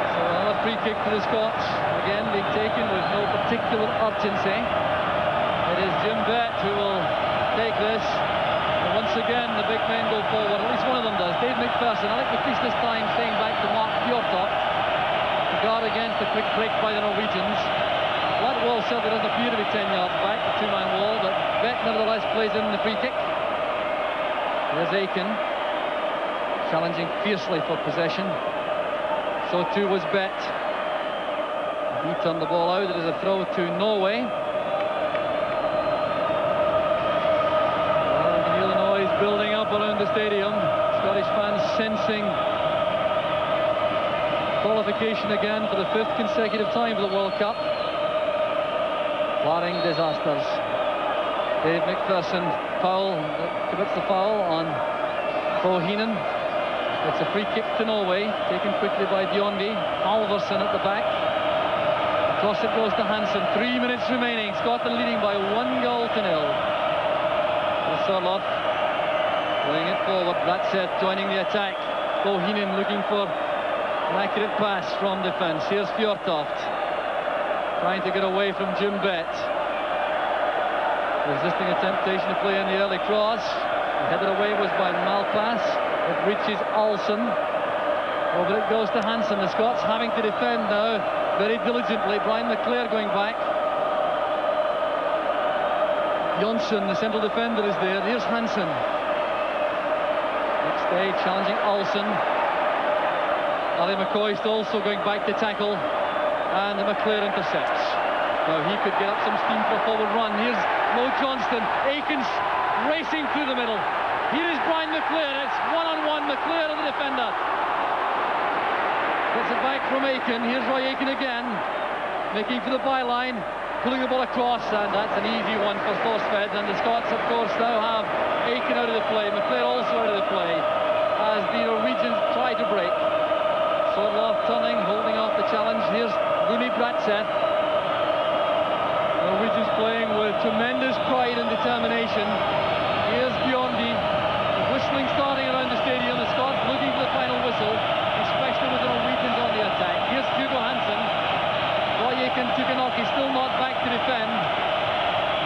So another free kick for the Scots, again being taken with no particular urgency. It is Jim Bett who will take this, and once again the big men go forward, at least one of them does. Dave McPherson, I think McLeish this time staying back to mark Fjørtoft to guard against the quick break by the Norwegians. That wall certainly doesn't appear to be 10 yards back, the 2-man wall, but Bett nevertheless plays in the free kick. There's Aitken challenging fiercely for possession. So too was Bett. He turned the ball out. It is a throw to Norway. Well, you can hear the noise building up around the stadium. Scottish fans sensing qualification again for the 5th consecutive time for the World Cup. Barring disasters. Dave McPherson commits the foul on Bohinen. It's a free kick to Norway, taken quickly by Bjørnebye. Halvorsen at the back. Across it goes to Hansen. 3 minutes remaining. Scotland leading by 1-0. Sørloth playing it forward. Bratseth joining the attack. Bohinen looking for an accurate pass from defence. Here's Fjørtoft trying to get away from Jim Bett. Resisting a temptation to play in the early cross. Headed away was by Malpas. It reaches Ahlsen. Over it goes to Hansen. The Scots having to defend now very diligently. Brian McClair going back. Johnsen, the central defender, is there. Here's Hansen. McStay challenging Ahlsen. Ali McCoist also going back to tackle. And McClair intercepts. Now he could get up some steam for a forward run. Here's Johnston. Aitken's racing through the middle. Here is Brian McClair. It's one-on-one. McClair and the defender. Gets it back from Aitken. Here's Roy Aitken again. Making for the byline. Pulling the ball across, and that's an easy one for Thorstvedt. And the Scots, of course, now have Aitken out of the play. McClair also out of the play as the Norwegians try to break. Sørloth turning, holding off the challenge. Here's Bratseth. Norwegians playing with tremendous pride and determination. Here's Bjørnebye. The whistling starting around the stadium. The Scots looking for the final whistle, especially with the Norwegians on the attack. Here's Hugo Hansen. Roy Aitken took a knock. He's still not back to defend.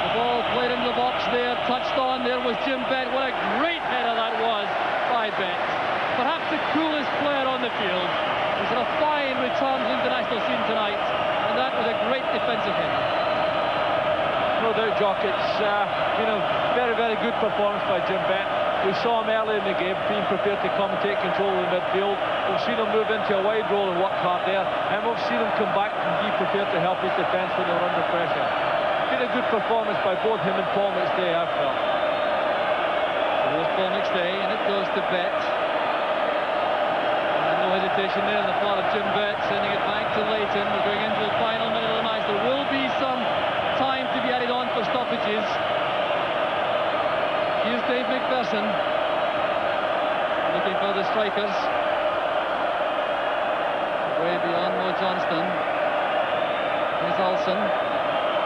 The ball played into the box there, touched on. There was Jim Bett. What a great header that was by Bett. Perhaps the coolest player on the field. He's on a fine return to the international scene tonight, and that was a great defensive hit. No doubt, Jock, it's been a very, very good performance by Jim Bett. We saw him early in the game being prepared to come and take control of the midfield. We've seen him move into a wide role and work hard there, and we've seen him come back and be prepared to help his defence when they were under pressure. Been a good performance by both him and Paul McStay, I felt. So there's Paul McStay, and it goes to Bett. No hesitation there on the part of Jim Bett, sending it back to Leighton. We're going into the final minute of the match. There will be some time to be added on for stoppages. Here's Dave McPherson looking for the strikers. Away beyond Mo Johnston. Here's Ahlsen.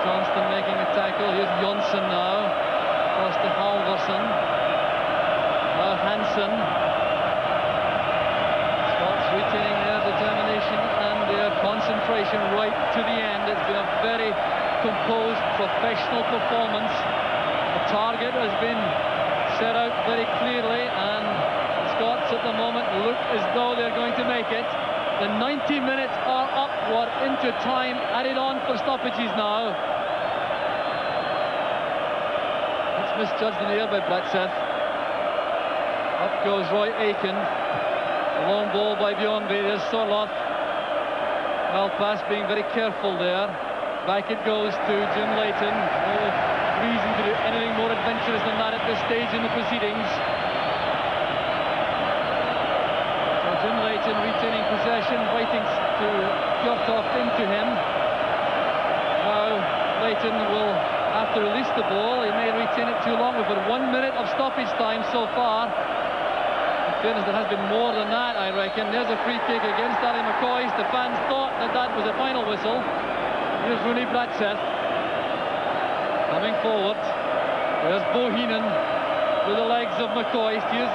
Johnston making a tackle. Here's Johnsen now. Across to Halvorsen. Now Hansen. Scots retaining their determination and their concentration right to the end. It's been a very composed, professional performance. The target has been set out very clearly, and the Scots at the moment look as though they're going to make it. The 90 minutes are up. We're into time added on for stoppages now. It's misjudged in the air by Bratseth. Up goes Roy Aitken. A long ball by Bjørnebye. There's Sørloth. Malpas being very careful there. Back it goes to Jim Leighton. No reason to do anything more adventurous than that at this stage in the proceedings. So Jim Leighton retaining possession, waiting to Fjørtoft into him. Now Leighton will have to release the ball. He may retain it too long. We've had 1 minute of stoppage time so far. In fairness, there has been more than that, I reckon. There's a free kick against McCoist. The fans thought that that was a final whistle. Here's Bratseth coming forward. There's Bohinen with the legs of McCoist. Here's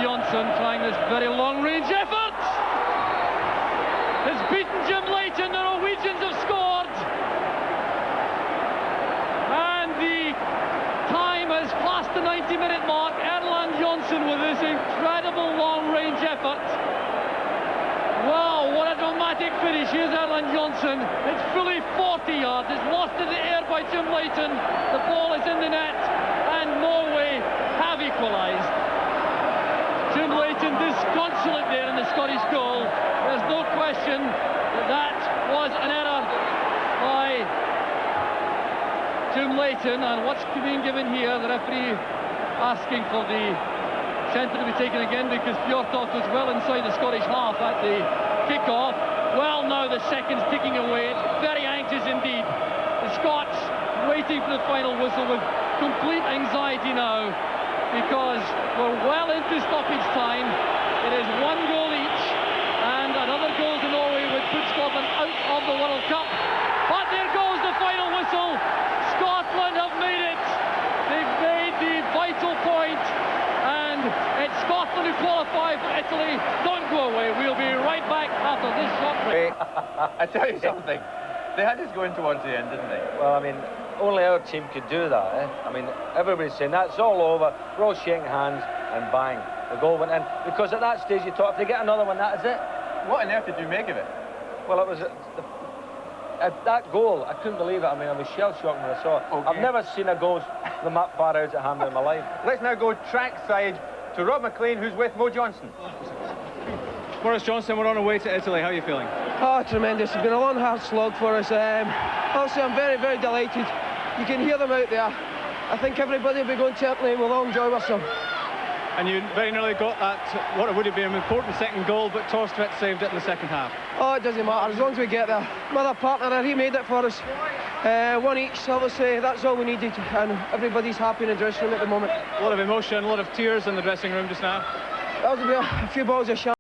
Johnsen trying this very long-range effort. Has beaten Jim Leighton. The Norwegians have scored. And the time has passed the 90-minute mark. Johnsen with this incredible long-range effort. Wow, what a dramatic finish. Here's Johnsen. It's fully 40 yards. It's lost in the air by Jim Leighton. The ball is in the net, and Norway have equalised. Jim Leighton disconsolate there in the Scottish goal. There's no question that that was an error by Jim Leighton. And what's being given here, the referee asking for the centre to be taken again because Fjørtoft was well inside the Scottish half at the kick-off. Well, now the seconds ticking away. It's very anxious indeed. The Scots waiting for the final whistle with complete anxiety now because we're well into stoppage time. It is 1 goal each, and another goal to Norway would put Scotland out of the World Cup. But there goes the final whistle. Scotland have made it. They've made the vital point, and it's Scotland who qualify for Italy. Don't go away. We'll be right back after this short break. I tell you something, they had us going towards the end, didn't they? Well, I mean, only our team could do that, eh? I mean, everybody's saying that's all over. We're all shaking hands, and bang, the goal went in. Because at that stage, you thought if they get another one, that is it. What on earth did you make of it? Well, it was that goal. I couldn't believe it. I mean, I was shell-shocked when I saw it. Okay. I've never seen a goal from that far out at Hampden in my life. Let's now go trackside to Rob McLean, who's with Mo Johnston. Boris Johnson, we're on our way to Italy. How are you feeling? Oh, tremendous. It's been a long, hard slog for us. Also, I'm very, very delighted. You can hear them out there. I think everybody will be going to Italy and we'll all enjoy ourselves. And you very nearly got that, what would have been an important second goal, but Thorstvedt saved it in the second half. Oh, it doesn't matter, as long as we get there. My other partner, he made it for us. 1 each, obviously, that's all we needed. And everybody's happy in the dressing room at the moment. A lot of emotion, a lot of tears in the dressing room just now. There'll be a few balls of champagne.